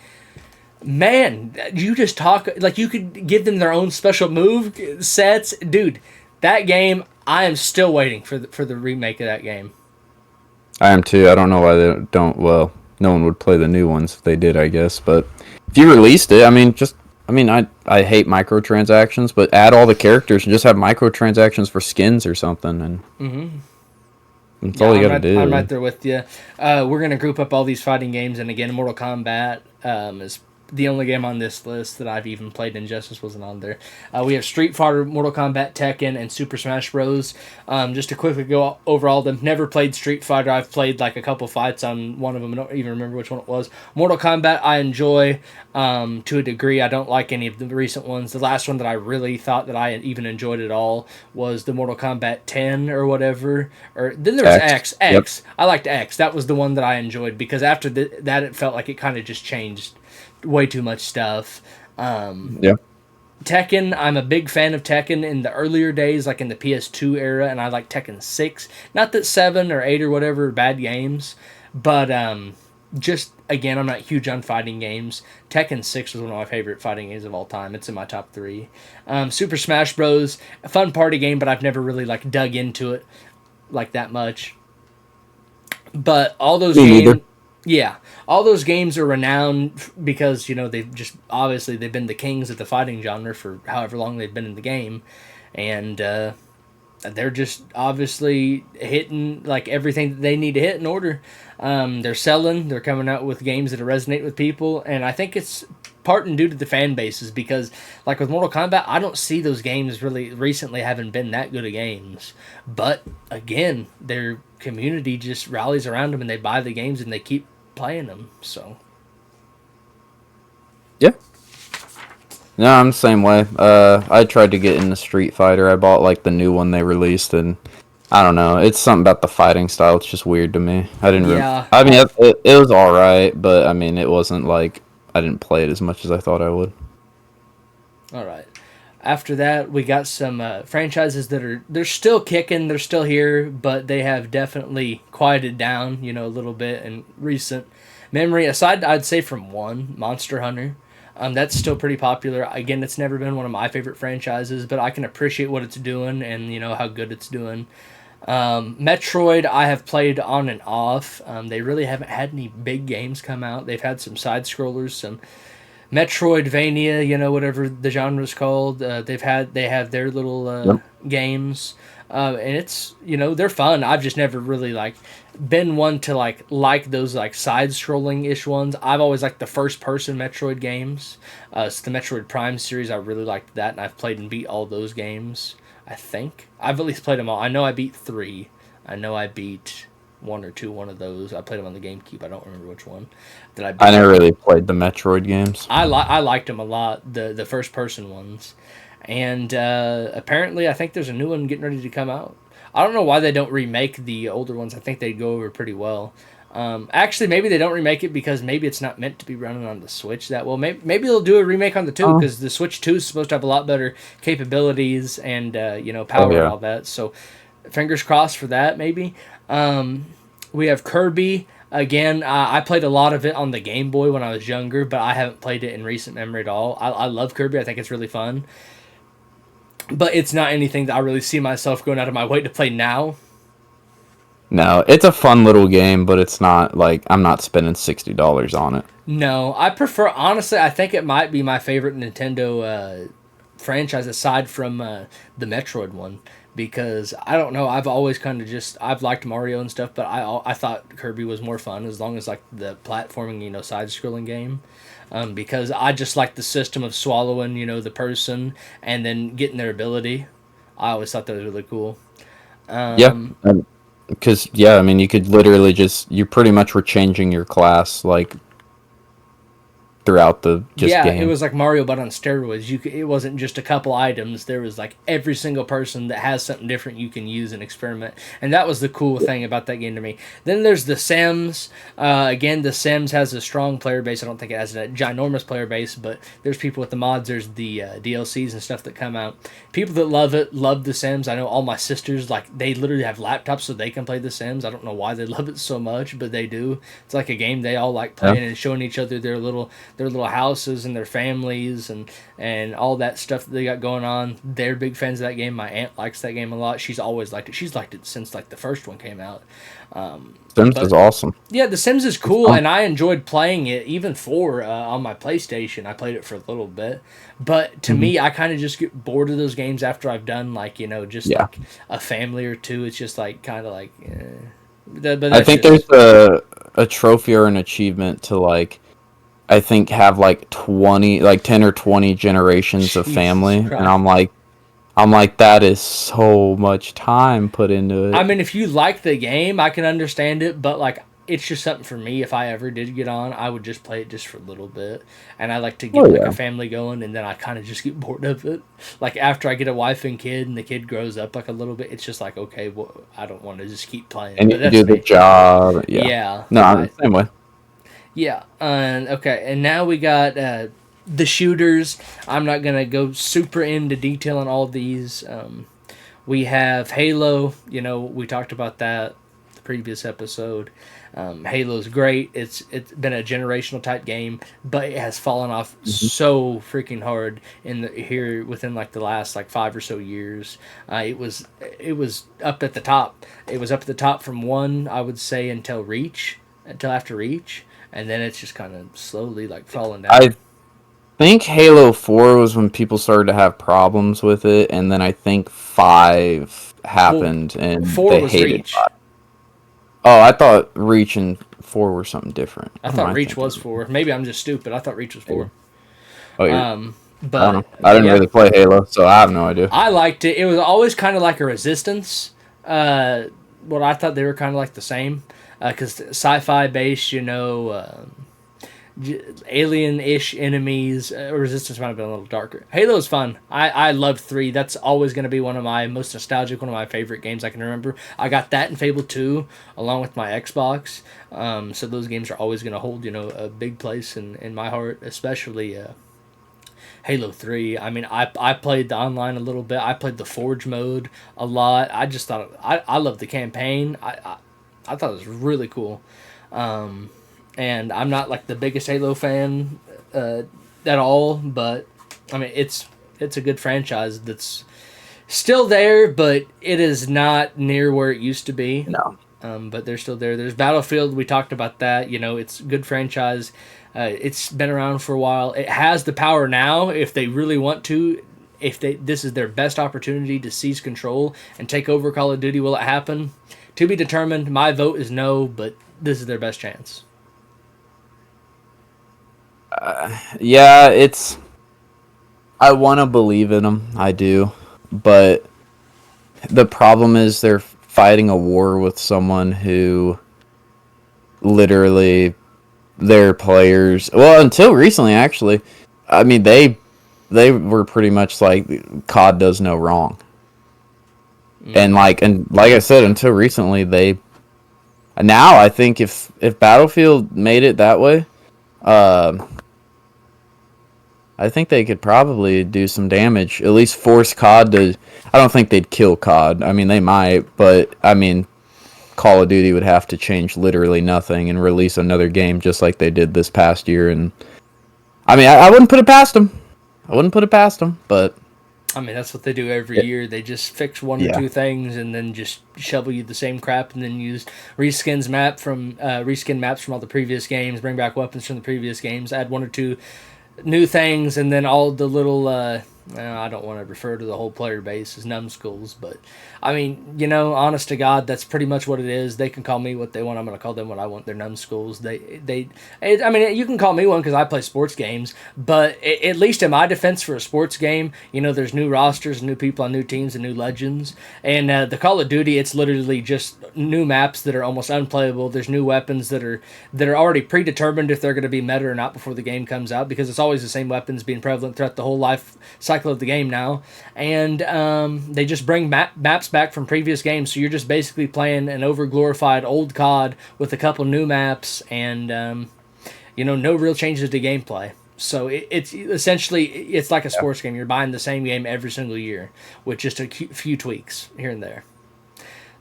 man. You just talk like you could give them their own special move sets, dude. That game, I am still waiting for the remake of that game. I am too. I don't know why they don't. Well, no one would play the new ones if they did, I guess, but. If you released it, I hate microtransactions, but add all the characters and just have microtransactions for skins or something, and that's all you gotta do. I'm right there with you. We're gonna group up all these fighting games, and again, Mortal Kombat is the only game on this list that I've even played. Injustice wasn't on there. We have Street Fighter, Mortal Kombat, Tekken, and Super Smash Bros. Just to quickly go over all of them. Never played Street Fighter. I've played like a couple fights on one of them. I don't even remember which one it was. Mortal Kombat I enjoy to a degree. I don't like any of the recent ones. The last one that I really thought that I even enjoyed at all was the Mortal Kombat 10 or whatever. Or then there was X. Yep. I liked X. That was the one that I enjoyed, because after that it felt like it kind of just changed way too much stuff. Tekken, I'm a big fan of Tekken in the earlier days, like in the PS2 era, and I like Tekken 6. Not that 7 or 8 or whatever are bad games, but just again, I'm not huge on fighting games. Tekken 6 was one of my favorite fighting games of all time. It's in my top 3. Super Smash Bros. A fun party game, but I've never really like dug into it like that much. But all those Me games, neither. yeah, all those games are renowned because they've just obviously they've been the kings of the fighting genre for however long they've been in the game, and they're just obviously hitting like everything that they need to hit in order. They're selling. They're coming out with games that resonate with people, and I think it's part and due to the fan bases because, like with Mortal Kombat, I don't see those games really recently having been that good of games. But again, their community just rallies around them and they buy the games and they keep playing them. So Yeah. No, I'm the same way. I tried to get into Street Fighter. I bought like the new one they released, and I don't know. It's something about the fighting style. It's just weird to me. I didn't. yeah, I mean, it was all right, but I mean, it wasn't like I didn't play it as much as I thought I would. all right. After that, we got some franchises that they're still kicking, they're still here, but they have definitely quieted down, a little bit in recent memory. Aside, I'd say from one, Monster Hunter. That's still pretty popular. Again, it's never been one of my favorite franchises, but I can appreciate what it's doing and how good it's doing. Metroid, I have played on and off. They really haven't had any big games come out. They've had some side scrollers, some Metroidvania, whatever the genre is called. They have their little Yep. games, and it's they're fun. I've just never really been one to like those side scrolling ish ones. I've always liked the first person Metroid games. It's the Metroid Prime series. I really liked that, and I've played and beat all those games. I think I've at least played them all. I know I beat 3. I know I beat one or two. One of those. I played them on the GameCube. I don't remember which one that I I beat. never really played the Metroid games. I liked them a lot, the first person ones, and apparently I think there's a new one getting ready to come out. I don't know why they don't remake the older ones. I think they'd go over pretty well. Actually, maybe they don't remake it because maybe it's not meant to be running on the Switch that well. Maybe they'll do a remake on the 2 Oh, because the Switch 2 is supposed to have a lot better capabilities and oh power and yeah. all that. So fingers crossed for that. Maybe. We have Kirby. Again, I played a lot of it on the Game Boy when I was younger, but I haven't played it in recent memory at all. I love Kirby. I think it's really fun. But it's not anything that I really see myself going out of my way to play now. No, it's a fun little game, but it's not like I'm not spending $60 on it. No, I prefer, honestly, I think it might be my favorite Nintendo franchise aside from the Metroid one. Because I don't know, I've always kind of I've liked Mario and stuff, but I thought Kirby was more fun as long as like the platforming, side scrolling game. Because I just like the system of swallowing, the person and then getting their ability. I always thought that was really cool. Yeah, Um, because yeah, I mean, you could literally you pretty much were changing your class like throughout the just Yeah, it game. was like Mario, but on steroids. It wasn't just a couple items. There was like every single person that has something different you can use and experiment, and that was the cool thing about that game to me. Then there's The Sims. Again, The Sims has a strong player base. I don't think it has a ginormous player base, but there's people with the mods. There's the DLCs and stuff that come out. People that love it love The Sims. I know all my sisters they literally have laptops so they can play The Sims. I don't know why they love it so much, but they do. It's like a game they all like Yeah. playing and showing each other their little houses and their families and all that stuff that they got going on. They're big fans of that game. My aunt likes that game a lot. She's always liked it. She's liked it since like the first one came out. Sims is But awesome. yeah, The Sims is It's cool, fun. and I enjoyed playing it even on my PlayStation. I played it for a little bit, but to Mhm. me, I kind of just get bored of those games after I've done just Yeah, like a family or two. It's just like kind of like, but I that's think just there's a trophy or an achievement to like I think have like 20 like 10 or 20 generations of Jesus family, and Christ. I'm like that is so much time put into I it. mean, if you like the game, I can understand it, but like it's just something for me. If I ever did get on, I would just play it just for a little bit, and I like to Oh get like a yeah. family going, and then I kind of just get bored of it. Like after I get a wife and kid, and the kid grows up like a little bit, it's just like okay, well, I don't want to just keep playing. And But you can that's do the me. job. Yeah. Yeah, No, I'm the same way. yeah, and okay, and now we got the shooters. I'm not gonna go super into detail on all of these. We have Halo. We talked about that. previous episode. Halo's great. It's been a generational type game, but it has fallen off so freaking hard here within like the last like 5 or so years. It was up at the top. It was up at the top from one, I would say, until after Reach, and then it's just kind of slowly like falling down. I think Halo 4 was when people started to have problems with it, and then I think 5 happened, and 4 they was hated Reach. 5. Oh, I thought Reach and 4 were something different. I thought Reach was 4. Maybe I'm just stupid. I thought Reach was 4. Oh, But I don't know. I didn't really play Halo, so I have no idea. I liked it. It was always kind of like a Resistance. Well, I thought they were kind of like the same, because sci-fi based, alien-ish enemies. Resistance might have been a little darker. Halo's fun. I loved 3. That's always going to be one of my most nostalgic, one of my favorite games I can remember. I got that in Fable 2 along with my Xbox. So those games are always going to hold, a big place in my heart, especially Halo 3. I mean, I played the online a little bit. I played the Forge mode a lot. I just thought I loved the campaign. I thought it was really cool. And I'm not like the biggest Halo fan at all, but I mean it's a good franchise that's still there, but it is not near where it used to be. No. But they're still there. There's Battlefield. We talked about that. It's a good franchise. It's been around for a while. It has the power now, if they really want to. This is their best opportunity to seize control and take over Call of Duty. Will it happen? To be determined. My vote is no, but this is their best chance. Yeah, I want to believe in them. I do. But the problem is they're fighting a war with someone who literally their players, well, until recently actually, I mean they were pretty much like COD does no wrong. And like I said, until recently now I think if Battlefield made it that way, I think they could probably do some damage. At least force COD to. I don't think they'd kill COD. I mean, they might, but I mean, Call of Duty would have to change literally nothing and release another game just like they did this past year. And I mean, I wouldn't put it past them. But I mean, that's what they do every year. They just fix one or two things and then just shovel you the same crap, and then use reskin maps from all the previous games, bring back weapons from the previous games, add one or two new things, and then all the little I don't want to refer to the whole player base as numbskulls, but I mean, honest to God, that's pretty much what it is. They can call me what they want. I'm going to call them what I want. They're numbskulls. I mean, you can call me one because I play sports games, but at least in my defense for a sports game, there's new rosters, new people on new teams, and new legends. And the Call of Duty, it's literally just new maps that are almost unplayable. There's new weapons that are already predetermined if they're going to be meta or not before the game comes out, because it's always the same weapons being prevalent throughout the whole life cycle of the game now. And they just bring maps back from previous games, so you're just basically playing an over-glorified old COD with a couple new maps and no real changes to gameplay. So it's essentially it's like a sports game. You're buying the same game every single year with just a few tweaks here and there.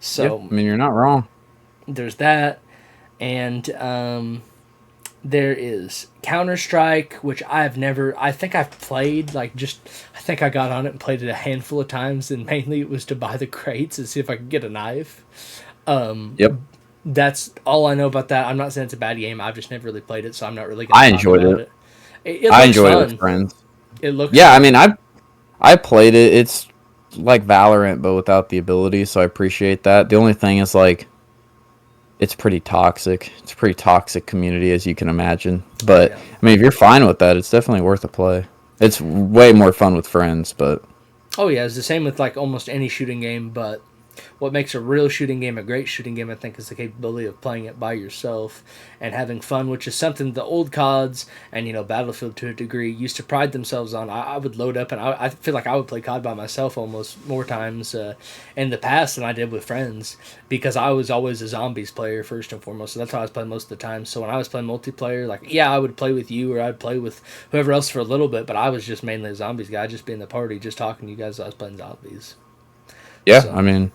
So I mean, you're not wrong. There's that, and there is Counter-Strike, which I think I've played, I think I got on it and played it a handful of times, and mainly it was to buy the crates and see if I could get a knife. That's all I know about that. I'm not saying it's a bad game. I've just never really played it, so I'm not really going to I enjoyed it. I enjoyed it with friends. It looks fun. I mean, I played it. It's like Valorant, but without the ability, so I appreciate that. The only thing is, it's pretty toxic. It's a pretty toxic community, as you can imagine. But, I mean, if you're fine with that, it's definitely worth a play. It's way more fun with friends, but... Oh, yeah, it's the same with, almost any shooting game, but what makes a real shooting game a great shooting game, I think, is the capability of playing it by yourself and having fun, which is something the old CODs and, Battlefield to a degree used to pride themselves on. I would load up, and I feel like I would play COD by myself almost more times in the past than I did with friends, because I was always a zombies player first and foremost, so that's how I was playing most of the time. So when I was playing multiplayer, I would play with you or I'd play with whoever else for a little bit, but I was just mainly a zombies guy, just being the party, just talking to you guys as I was playing zombies. Yeah, so. I mean...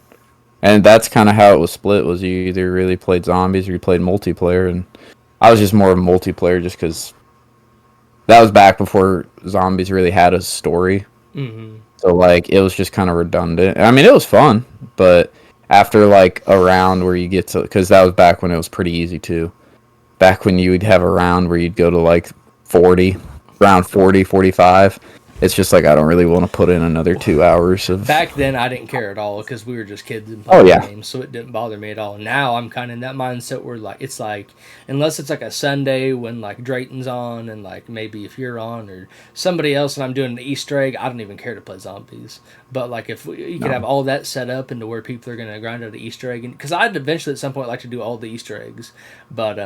And that's kind of how it was split. Was you either really played zombies or you played multiplayer, and I was just more of a multiplayer just because that was back before zombies really had a story. Mm-hmm. So like it was just kind of redundant. I mean, it was fun, but after like a round where you get to, because that was back when it was pretty easy too. Back when you would have a round where you'd go to like 40, round 40, 45. It's just like I don't really want to put in another 2 hours of. Back then, I didn't care at all because we were just kids and Oh playing yeah, games, so it didn't bother me at all. Now I'm kind of in that mindset where like it's like unless it's like a Sunday when like Drayton's on and like maybe if you're on or somebody else and I'm doing an Easter egg, I don't even care to play zombies. But like if you could have all that set up into where people are gonna grind out the Easter egg, because I'd eventually at some point like to do all the Easter eggs, but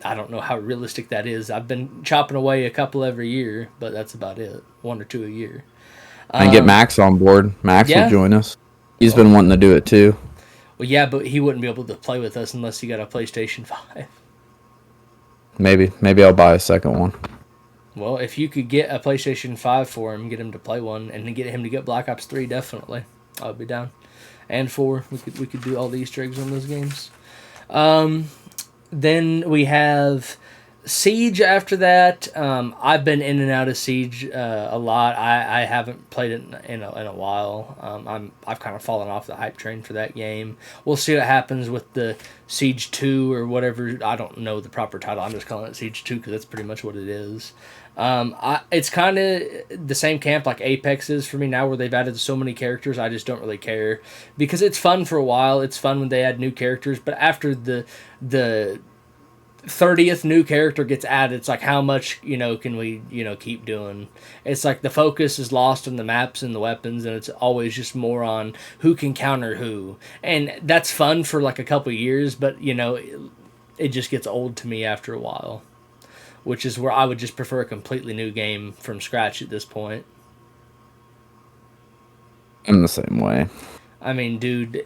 I don't know how realistic that is. I've been chopping away a couple every year, but that's about it. 1 or 2 a year. and get Max on board. Max yeah. will join us. He's been wanting to do it too. Well, yeah, but he wouldn't be able to play with us unless he got a PlayStation 5. Maybe I'll buy a second one. Well, if you could get a PlayStation 5 for him, get him to play one, and then get him to get Black Ops 3, definitely. I would be down. And 4. We could do all the Easter eggs on those games. Then we have Siege after that. I've been in and out of Siege a lot. I haven't played it in a while. I've kind of fallen off the hype train for that game. We'll see what happens with the Siege 2 or whatever. I don't know the proper title. I'm just calling it Siege 2 because that's pretty much what it is. It's kind of the same camp like Apex is for me now, where they've added so many characters. I just don't really care because it's fun for a while. It's fun when they add new characters, but after the 30th new character gets added, it's like how much can we keep doing. It's like the focus is lost on the maps and the weapons, and it's always just more on who can counter who, and that's fun for like a couple years, but it just gets old to me after a while, which is where I would just prefer a completely new game from scratch at this point. I'm the same way. I mean, dude,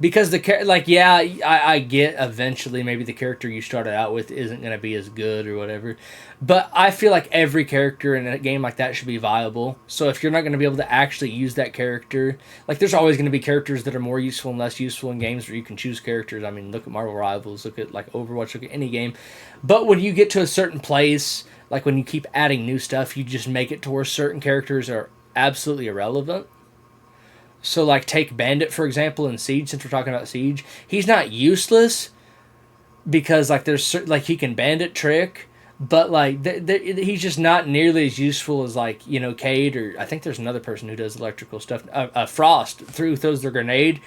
because I get eventually maybe the character you started out with isn't going to be as good or whatever, but I feel like every character in a game like that should be viable. So if you're not going to be able to actually use that character, like there's always going to be characters that are more useful and less useful in games where you can choose characters. I mean, look at Marvel Rivals, look at like Overwatch, look at any game. But when you get to a certain place, like when you keep adding new stuff, you just make it to where certain characters are absolutely irrelevant. So, like, take Bandit, for example, in Siege, since we're talking about Siege. He's not useless because, like, he can Bandit trick, but, like, he's just not nearly as useful as, like, Cade, or I think there's another person who does electrical stuff. Frost throws their grenade.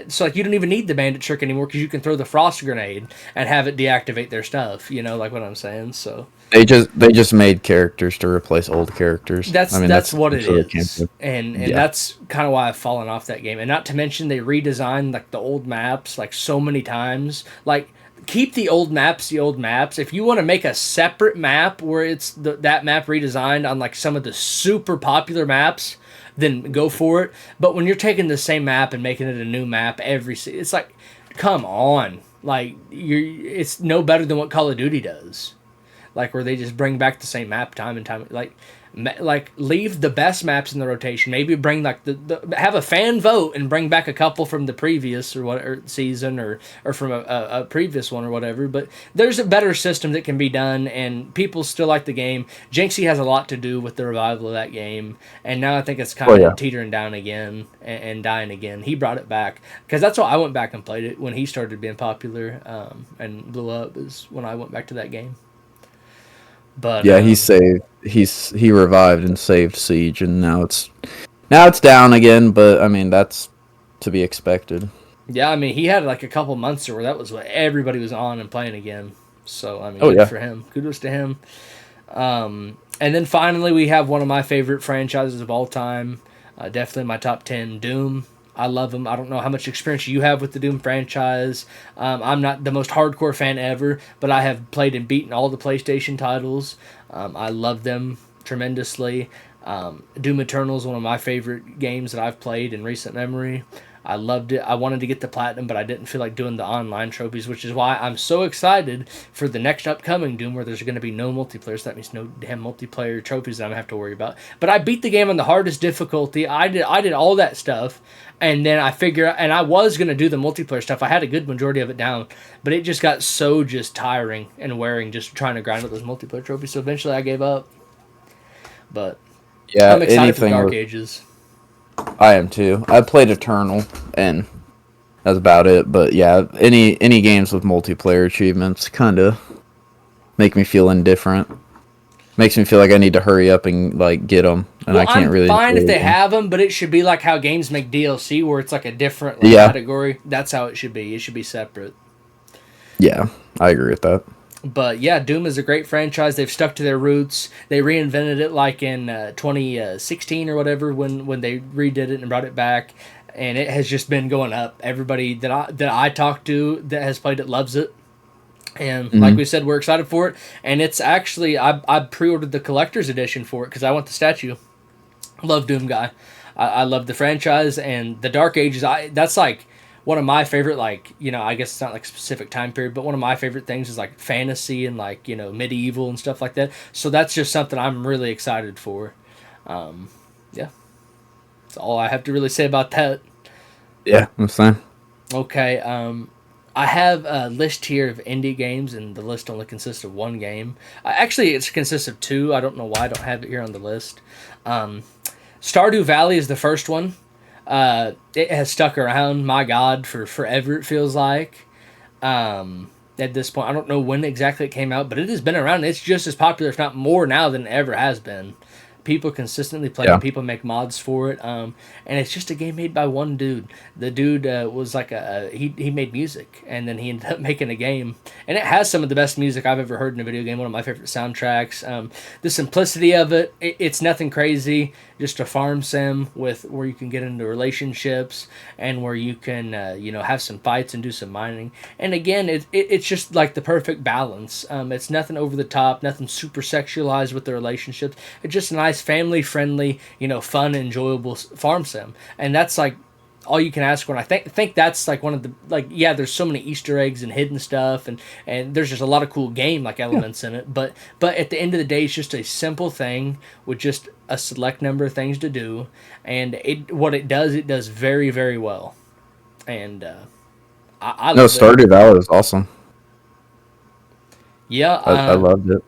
So, like, you don't even need the Bandit trick anymore because you can throw the Frost grenade and have it deactivate their stuff. Like what I'm saying? So They just made characters to replace old characters. That's what it is, and Yeah. that's kind of why I've fallen off that game. And not to mention they redesigned like the old maps like so many times. Like keep the old maps. If you want to make a separate map where it's that map redesigned on like some of the super popular maps, then go for it. But when you're taking the same map and making it a new map it's like, come on, like it's no better than what Call of Duty does. Like where they just bring back the same map time and time, like leave the best maps in the rotation. Maybe bring like have a fan vote and bring back a couple from the previous or season or from a previous one or whatever. But there's a better system that can be done, and people still like the game. Jinxie has a lot to do with the revival of that game, and now I think it's kind of teetering down again and dying again. He brought it back because that's why I went back and played it when he started being popular and blew up. Is when I went back to that game. But yeah, he revived and saved Siege, and now it's down again. But I mean, that's to be expected. Yeah, I mean, he had like a couple months where that was what everybody was on and playing again. So I mean, good for him. Kudos to him. And then finally, we have one of my favorite franchises of all time. Definitely my top 10, Doom. I love him. I don't know how much experience you have with the Doom franchise. I'm not the most hardcore fan ever, but I have played and beaten all the PlayStation titles. I love them tremendously. Doom Eternal is one of my favorite games that I've played in recent memory. I loved it. I wanted to get the platinum, but I didn't feel like doing the online trophies, which is why I'm so excited for the next upcoming Doom, where there's going to be no multiplayer. So that means no damn multiplayer trophies that I'm going to have to worry about. But I beat the game on the hardest difficulty. I did all that stuff, and then I was going to do the multiplayer stuff. I had a good majority of it down, but it just got so just tiring and wearing just trying to grind out those multiplayer trophies. So eventually I gave up. But Yeah, I'm excited for anything. Dark Ages. I am too. I played Eternal, and that's about it. But yeah, any games with multiplayer achievements kind of make me feel indifferent. Makes me feel like I need to hurry up and like get them, and I can't I'm really. fine if enjoy they them. have them, but it should be like how games make DLC, where it's like a different Yeah. category. That's how it should be. It should be separate. Yeah, I agree with that. But yeah, Doom is a great franchise. They've stuck to their roots. They reinvented it like in 2016 or whatever when they redid it and brought it back, and it has just been going up. Everybody that I talk to that has played it loves it. And like we said, we're excited for it. And it's actually, I pre-ordered the collector's edition for it because I want the statue. Love Doom Guy. I love the franchise and the Dark Ages. That's like one of my favorite, like, I guess it's not like a specific time period, but one of my favorite things is like fantasy and like, medieval and stuff like that. So that's just something I'm really excited for. Yeah. That's all I have to really say about that. Yeah, I'm saying. Okay, I have a list here of indie games, and the list only consists of one game. Actually, it consists of two. I don't know why I don't have it here on the list. Stardew Valley is the first one. It has stuck around, my God, for forever, it feels like. At this point, I don't know when exactly it came out, but it has been around. It's just as popular, if not more now than it ever has been. People consistently play it. People make mods for it. And it's just a game made by one dude. The dude was like he made music, and then he ended up making a game. And it has some of the best music I've ever heard in a video game. One of my favorite soundtracks. The simplicity of it's nothing crazy. Just a farm sim where you can get into relationships and where you can have some fights and do some mining. And again, it's just like the perfect balance. It's nothing over the top, nothing super sexualized with the relationships. It's just a nice family friendly, fun, enjoyable farm sim. And that's like all you can ask for. And I think that's like one of the, like, yeah, there's so many Easter eggs and hidden stuff, and there's just a lot of cool game like elements in it. But at the end of the day, it's just a simple thing with just a select number of things to do, and it does very, very well. And I No, love it. Stardew Valley is awesome. Yeah, I loved it.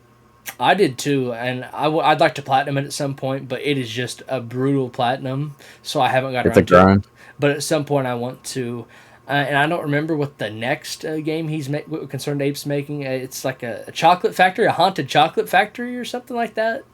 I did too, and I'd like to platinum it at some point, but it is just a brutal platinum, so I haven't got It's a around to it. grind. But at some point I want to. And I don't remember what the next game what Concerned Apes making. It's like a chocolate factory, a haunted chocolate factory or something like that.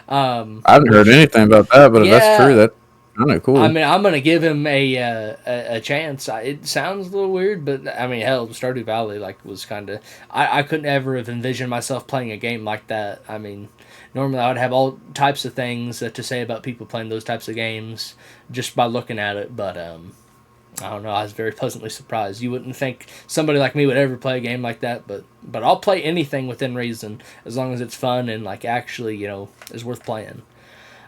I haven't heard anything about that, but if that's true, Yeah, that's kind of I cool. mean, I'm gonna give him a chance. It sounds a little weird, but I mean, hell, Stardew Valley was kind of. I couldn't ever have envisioned myself playing a game like that. I mean, normally I would have all types of things to say about people playing those types of games just by looking at it, but I don't know. I was very pleasantly surprised. You wouldn't think somebody like me would ever play a game like that, but I'll play anything within reason as long as it's fun and like actually is worth playing.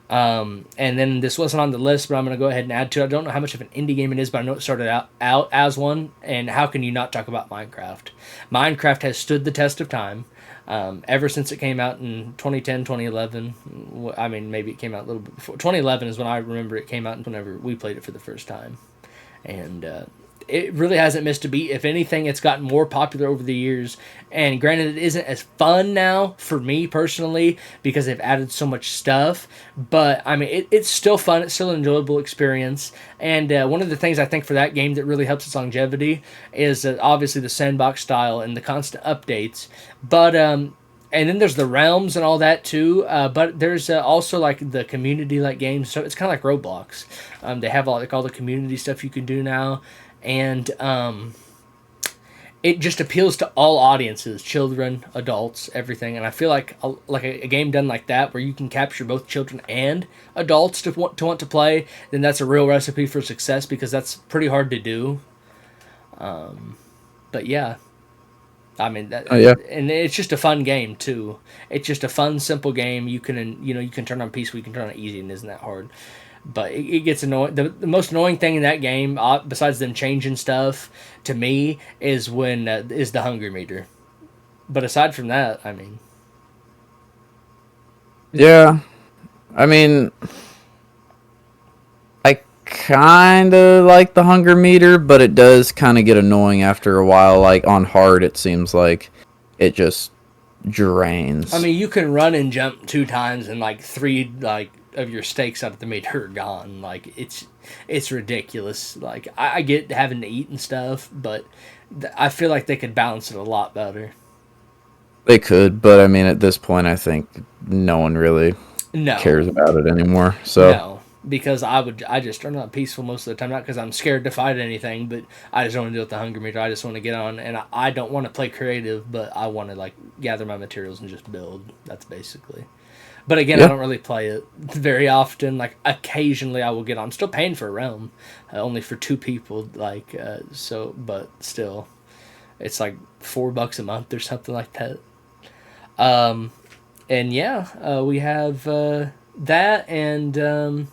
And then this wasn't on the list, but I'm going to go ahead and add to it. I don't know how much of an indie game it is, but I know it started out as one. And how can you not talk about Minecraft? Minecraft has stood the test of time. Ever since it came out in 2010, 2011. I mean, maybe it came out a little bit before. 2011 is when I remember it came out, whenever we played it for the first time. And it really hasn't missed a beat. If anything, it's gotten more popular over the years. And granted, it isn't as fun now for me personally because they've added so much stuff. But I mean, it's still fun. It's still an enjoyable experience. And one of the things I think for that game that really helps its longevity is obviously the sandbox style and the constant updates. But and then there's the realms and all that too. But there's also like the community like games. So it's kind of like Roblox. They have all the community stuff you can do now. And it just appeals to all audiences, children, adults, everything. And I feel like a game done like that, where you can capture both children and adults to want to play, then that's a real recipe for success, because that's pretty hard to do. But yeah, I mean that, Oh yeah, and it's just a fun game too. It's just a fun, simple game. You can turn on peaceful, you can turn on easy, and isn't that hard. But it gets annoying. The most annoying thing in that game, besides them changing stuff, to me, is when is the hunger meter. But aside from that, I mean, Yeah, I mean, I kind of like the hunger meter, but it does kind of get annoying after a while. Like on hard, it seems like it just drains. I mean, you can run and jump 2 times, and like 3 of your stakes out of the meter are gone. Like it's ridiculous. Like I get having to eat and stuff, but I feel like they could balance it a lot better. They could, but I mean, at this point, I think no one really No, cares about it anymore. So no, because I just I'm not peaceful most of the time. Not because I'm scared to fight anything, but I just don't want to deal with the hunger meter. I just want to get on, and I don't want to play creative, but I want to like gather my materials and just build. That's basically. But again, yeah, I don't really play it very often. Like occasionally, I will get on. I'm still paying for a realm, only for 2 people. Like so, but still, it's like $4 a month or something like that. And yeah, we have that, and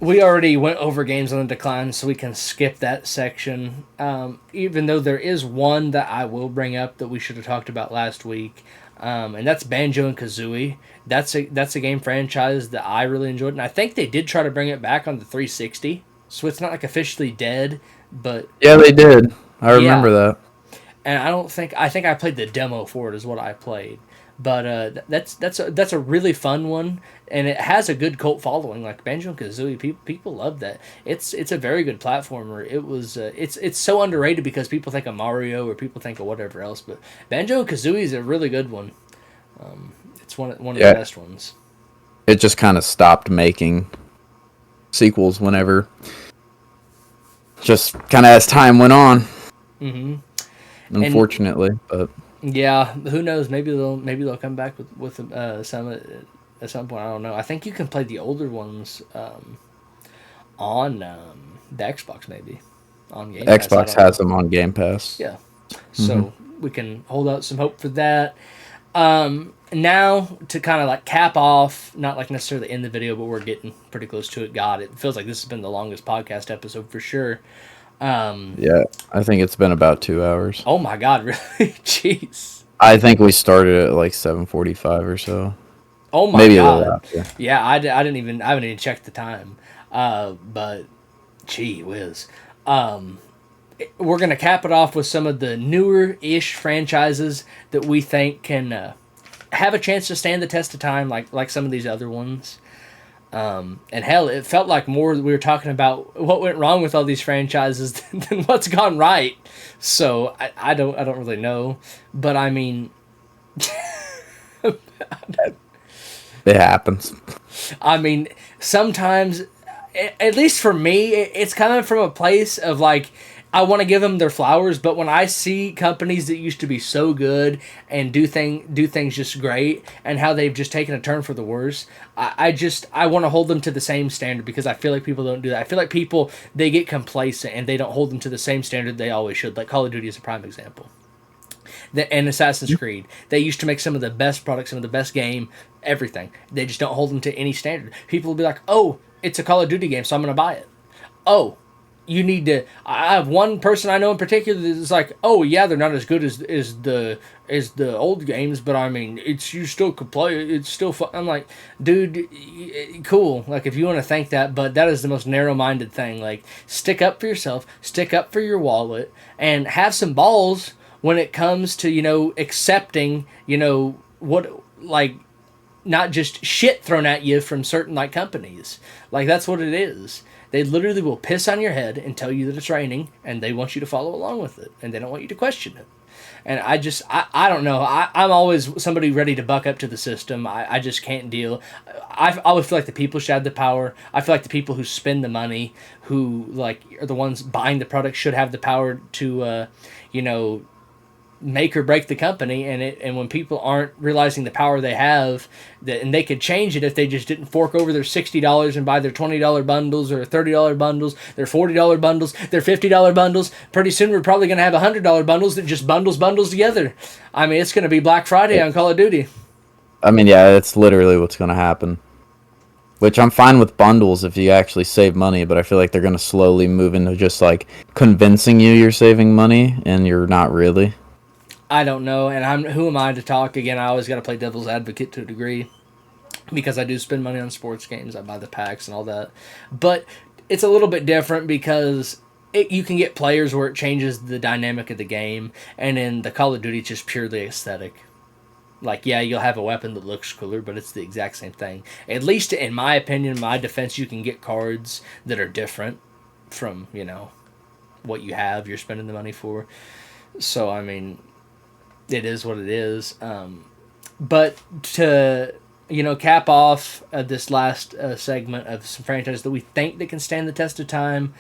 we already went over games on the decline, so we can skip that section. Even though there is one that I will bring up that we should have talked about last week, and that's Banjo and Kazooie. That's a game franchise that I really enjoyed, and I think they did try to bring it back on the 360, so it's not like officially dead, but yeah, they did. I remember yeah. that. And I think I played the demo for it is what I played. But that's a really fun one, and it has a good cult following. Like Banjo and Kazooie, people love that. It's a very good platformer. It was it's so underrated because people think of Mario or people think of whatever else. But Banjo and Kazooie is a really good one. It's one of the best ones. It just kind of stopped making sequels whenever, just kind of as time went on. Mm-hmm. Unfortunately, but yeah, who knows? Maybe they'll come back with some at some point. I don't know. I think you can play the older ones on the Xbox, maybe on Game Pass. Xbox has them on Game Pass. Yeah, so we can hold out some hope for that. Now to kind of like cap off, not like necessarily in the video, but we're getting pretty close to it. God, it feels like this has been the longest podcast episode for sure. Yeah, I think it's been about 2 hours. Oh my God, really? Jeez. I think we started at like 7:45 or so. Oh my Maybe God. a little after. Yeah, I haven't even checked the time. But gee whiz. We're gonna cap it off with some of the newer-ish franchises that we think can have a chance to stand the test of time, like some of these other ones. And hell, it felt like more we were talking about what went wrong with all these franchises than what's gone right. So I don't really know, but I mean, It happens. I mean sometimes, at least for me, it's coming from a place of like, I want to give them their flowers, but when I see companies that used to be so good and do things just great, and how they've just taken a turn for the worse, I want to hold them to the same standard, because I feel like people don't do that. I feel like people, they get complacent and they don't hold them to the same standard they always should. Like Call of Duty is a prime example. And Assassin's Creed, they used to make some of the best products, some of the best game, everything. They just don't hold them to any standard. People will be like, oh, it's a Call of Duty game, so I'm going to buy it. Oh, you need to. I have one person I know in particular that's like, oh yeah, they're not as good as the old games, but I mean, you still could play it. It's still fun. I'm like, dude, cool. Like if you want to think that, but that is the most narrow-minded thing. Like, stick up for yourself, stick up for your wallet, and have some balls when it comes to accepting what, like, not just shit thrown at you from certain like companies. Like that's what it is. They literally will piss on your head and tell you that it's raining, and they want you to follow along with it, and they don't want you to question it. And I don't know. I'm always somebody ready to buck up to the system. I just can't deal. I always feel like the people should have the power. I feel like the people who spend the money, who like are the ones buying the product, should have the power to, make or break the company. And when people aren't realizing the power they have, and they could change it if they just didn't fork over their $60 and buy their $20 bundles or $30 bundles, their $40 bundles, their $50 bundles. Pretty soon we're probably going to have $100 bundles that just bundles together. I mean, it's going to be Black Friday on Call of Duty. I mean, yeah, it's literally what's going to happen. which I'm fine with bundles if you actually save money, but I feel like they're going to slowly move into just like convincing you you're saving money and you're not really. I don't know, and who am I to talk? Again, I always got to play devil's advocate to a degree because I do spend money on sports games. I buy the packs and all that, but it's a little bit different because you can get players where it changes the dynamic of the game, and in the Call of Duty, it's just purely aesthetic. Like, yeah, you'll have a weapon that looks cooler, but it's the exact same thing. At least in my opinion, in my defense, you can get cards that are different from, what you have, you're spending the money for. So, I mean, it is what it is. But to, cap off this last segment of some franchises that we think that can stand the test of time,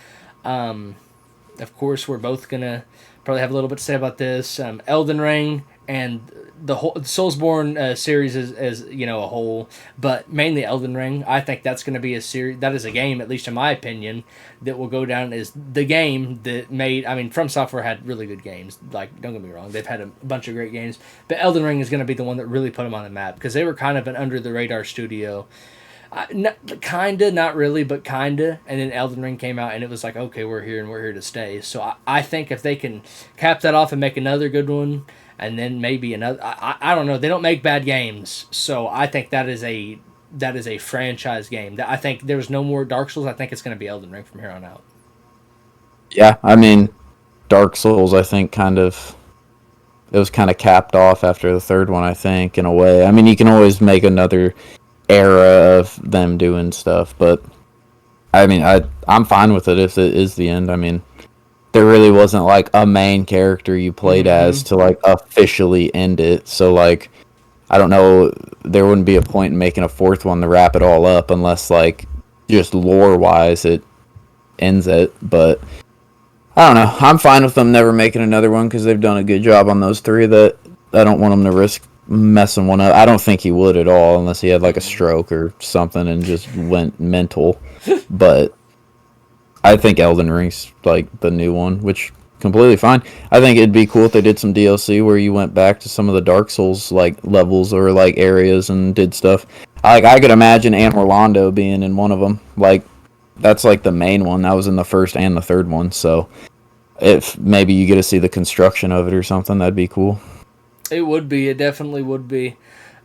of course, we're both going to probably have a little bit to say about this. Elden Ring and the whole Soulsborne series as a whole, but mainly Elden Ring. I think that's going to be a series. That is a game, at least in my opinion, that will go down as the game that made. I mean, From Software had really good games. Like, don't get me wrong, they've had a bunch of great games, but Elden Ring is going to be the one that really put them on the map because they were kind of an under the radar studio. Kinda, not really, but kinda. And then Elden Ring came out, and it was like, okay, we're here and we're here to stay. So I think if they can cap that off and make another good one, and then maybe another, I don't know. They don't make bad games, so I think that is a franchise game. I think there's no more Dark Souls. I think it's going to be Elden Ring from here on out. Yeah, I mean, Dark Souls, I think it was kind of capped off after the third one, I think, in a way. I mean, you can always make another era of them doing stuff, but I mean, I'm fine with it if it is the end. I mean, there really wasn't like a main character you played as to like officially end it. So like, I don't know, there wouldn't be a point in making a fourth one to wrap it all up unless like just lore wise it ends it. But I don't know. I'm fine with them never making another one because they've done a good job on those three. That I don't want them to risk messing one up. I don't think he would at all unless he had like a stroke or something and just went mental. But I think Elden Ring's like the new one, which completely fine. I think it'd be cool if they did some DLC where you went back to some of the Dark Souls like levels or like areas and did stuff. I could imagine Anne Orlando being in one of them. Like that's like the main one. That was in the first and the third one. So if maybe you get to see the construction of it or something, that'd be cool. It would be. It definitely would be.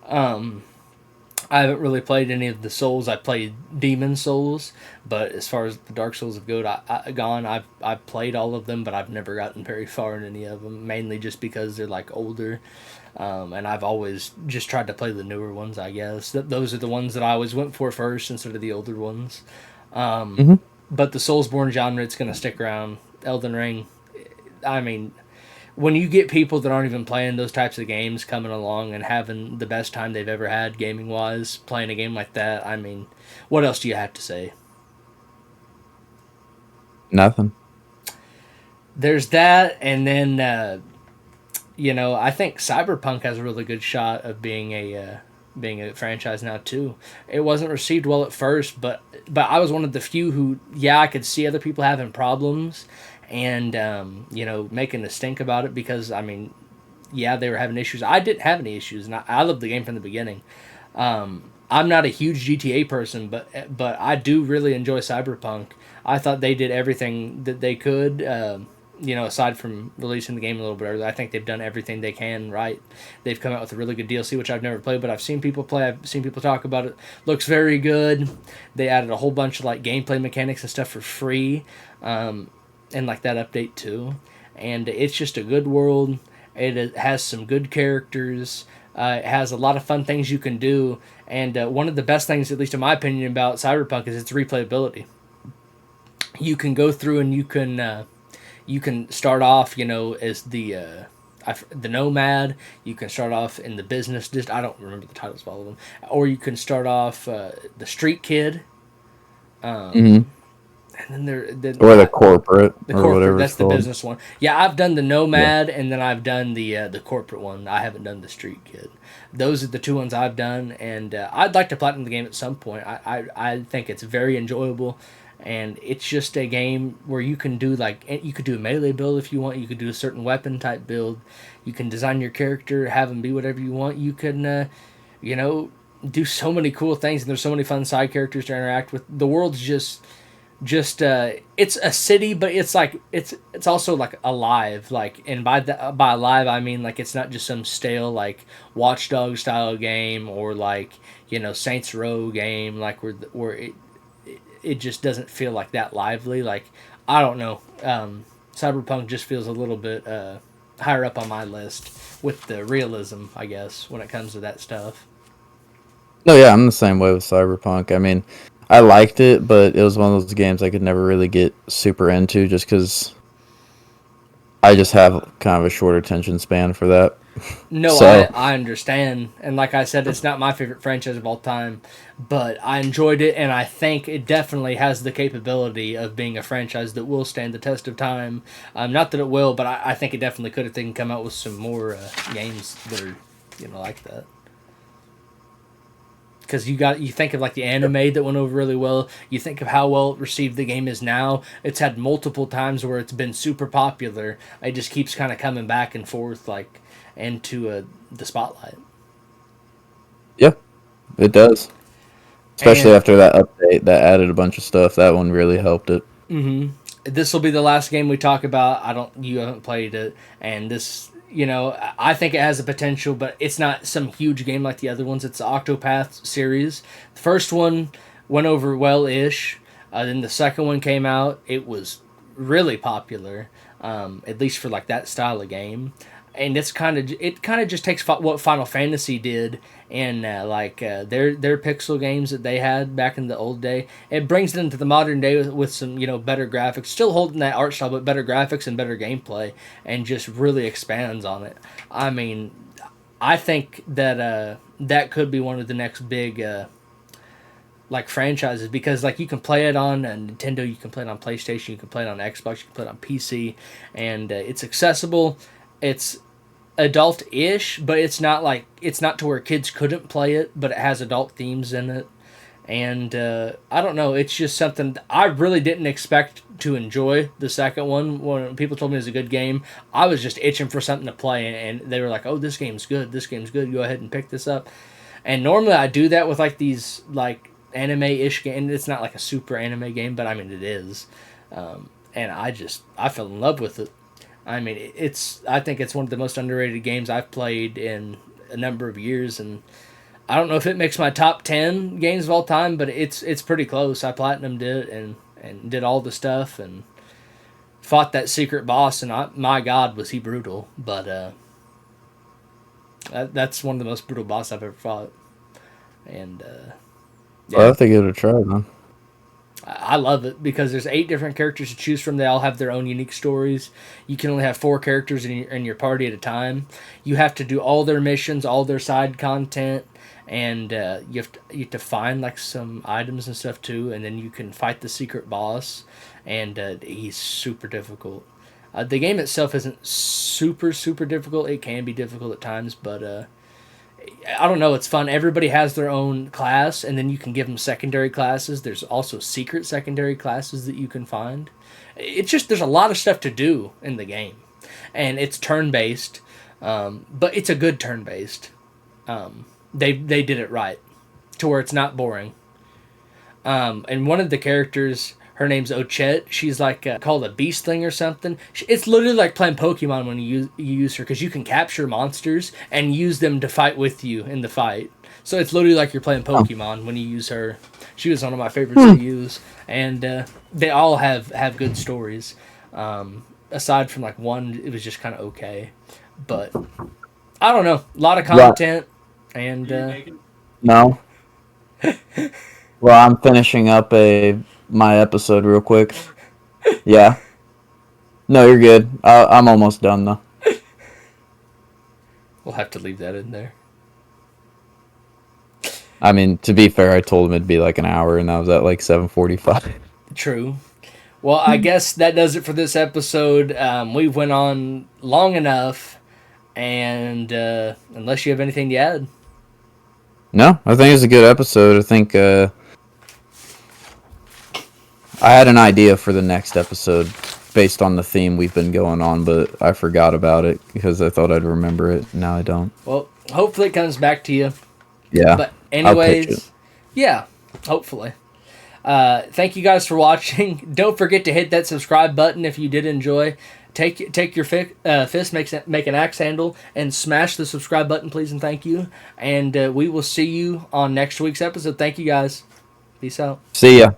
I haven't really played any of the Souls. I played Demon Souls, but as far as the Dark Souls have gone, I've played all of them, but I've never gotten very far in any of them. Mainly just because they're like older, and I've always just tried to play the newer ones. I guess those are the ones that I always went for first instead of the older ones. But the Soulsborne genre, it's gonna stick around. Elden Ring, I mean, when you get people that aren't even playing those types of games coming along and having the best time they've ever had gaming wise playing a game like that, I mean, what else do you have to say? Nothing. There's that, and then I think Cyberpunk has a really good shot of being a franchise now too. It wasn't received well at first, but I was one of the few who, I could see other people having problems and making a stink about it because I mean, they were having issues. I didn't have any issues, and I loved the game from the beginning. I'm not a huge GTA person, but I do really enjoy Cyberpunk. I thought they did everything that they could. Aside from releasing the game a little bit early, I think they've done everything they can right. They've come out with a really good DLC, which I've never played, but I've seen people play. I've seen people talk about it. Looks very good. They added a whole bunch of like gameplay mechanics and stuff for free, and like that update too. And it's just a good world. It has some good characters. It has a lot of fun things you can do. And one of the best things, at least in my opinion, about Cyberpunk is its replayability. You can go through and you can start off, as the nomad. You can start off in the business. I don't remember the titles of all of them. Or you can start off the street kid. And then or the corporate, the or corporate. whatever. That's it's the called. business one. Yeah, I've done the nomad, and then I've done the corporate one. I haven't done the street kid. Those are the two ones I've done, and I'd like to platinum the game at some point. I think it's very enjoyable, and it's just a game where you can do you could do a melee build if you want. You could do a certain weapon type build. You can design your character, have them be whatever you want. You can, do so many cool things, and there's so many fun side characters to interact with. The world's just it's a city, but it's like it's also like alive, like, and by alive I mean like it's not just some stale like Watchdog style game or like Saints Row game like where it just doesn't feel like that lively. Like, I don't know, Cyberpunk just feels a little bit higher up on my list with the realism, I guess, when it comes to that stuff. No, yeah, I'm the same way with Cyberpunk. I mean, I liked it, but it was one of those games I could never really get super into just because I just have kind of a short attention span for that. No, So, I understand. And like I said, it's not my favorite franchise of all time, but I enjoyed it, and I think it definitely has the capability of being a franchise that will stand the test of time. Not that it will, but I think it definitely could if they can come out with some more games that are, like that. Because you think of like the anime that went over really well. You think of how well received the game is now. It's had multiple times where it's been super popular. It just keeps kind of coming back and forth like into the spotlight. yeah, it does. Especially And after that update that added a bunch of stuff. That one really helped it. this will be the last game we talk about. You haven't played it, and this, I think it has the potential, but it's not some huge game like the other ones. It's the Octopath series. The first one went over well-ish. Then the second one came out. It was really popular, at least for like that style of game. And it kind of just takes what Final Fantasy did and their pixel games that they had back in the old day. It brings it into the modern day with some better graphics, still holding that art style, but better graphics and better gameplay, and just really expands on it. I mean, I think that that could be one of the next big like franchises, because like you can play it on Nintendo, you can play it on PlayStation, you can play it on Xbox, you can play it on PC, and it's accessible. It's adult-ish, but it's not to where kids couldn't play it, but it has adult themes in it. And I don't know, it's just something I really didn't expect to enjoy the second one. When people told me it was a good game, I was just itching for something to play, and they were like, "Oh, this game's good. This game's good. Go ahead and pick this up." And normally I do that with like these like anime-ish game. It's not like a super anime game, but I mean it is. And I fell in love with it. I mean, I think it's one of the most underrated games I've played in a number of years, and I don't know if it makes my top 10 games of all time, but it's pretty close. I platinumed it and did all the stuff and fought that secret boss, and my God, was he brutal. But that's one of the most brutal bosses I've ever fought. And Yeah. I'll have to give it a try, man. I love it because there's 8 different characters to choose from. They all have their own unique stories. You can only have 4 characters in your party at a time. You have to do all their missions, all their side content, and you have to find like some items and stuff too. And then you can fight the secret boss, and he's super difficult. The game itself isn't super difficult. It can be difficult at times, but I don't know, it's fun. Everybody has their own class, and then you can give them secondary classes. There's also secret secondary classes that you can find. It's just, there's a lot of stuff to do in the game. And it's turn-based, but it's a good turn-based. They did it right, to where it's not boring. And one of the characters, her name's Ochette. She's like called a beast thing or something. It's literally like playing Pokemon when you use her, because you can capture monsters and use them to fight with you in the fight. So it's literally like you're playing Pokemon when you use her. She was one of my favorites to use, and they all have good stories. Aside from like one, it was just kind of okay, but I don't know. A lot of content, and no. Well, I'm finishing up my episode real quick. Yeah. No, you're good. I'm almost done though. We'll have to leave that in there. I mean, to be fair, I told him it'd be like an hour, and that was at like 7:45. True. Well, I guess that does it for this episode. We went on long enough, and unless you have anything to add. No, I think it's a good episode. I think I had an idea for the next episode based on the theme we've been going on, but I forgot about it because I thought I'd remember it. Now I don't. Well, hopefully it comes back to you. Yeah. But I'll pitch it. anyways, yeah, hopefully. Thank you guys for watching. Don't forget to hit that subscribe button if you did enjoy. Take your fist, make an axe handle, and smash the subscribe button, please, and thank you. And we will see you on next week's episode. Thank you, guys. Peace out. See ya.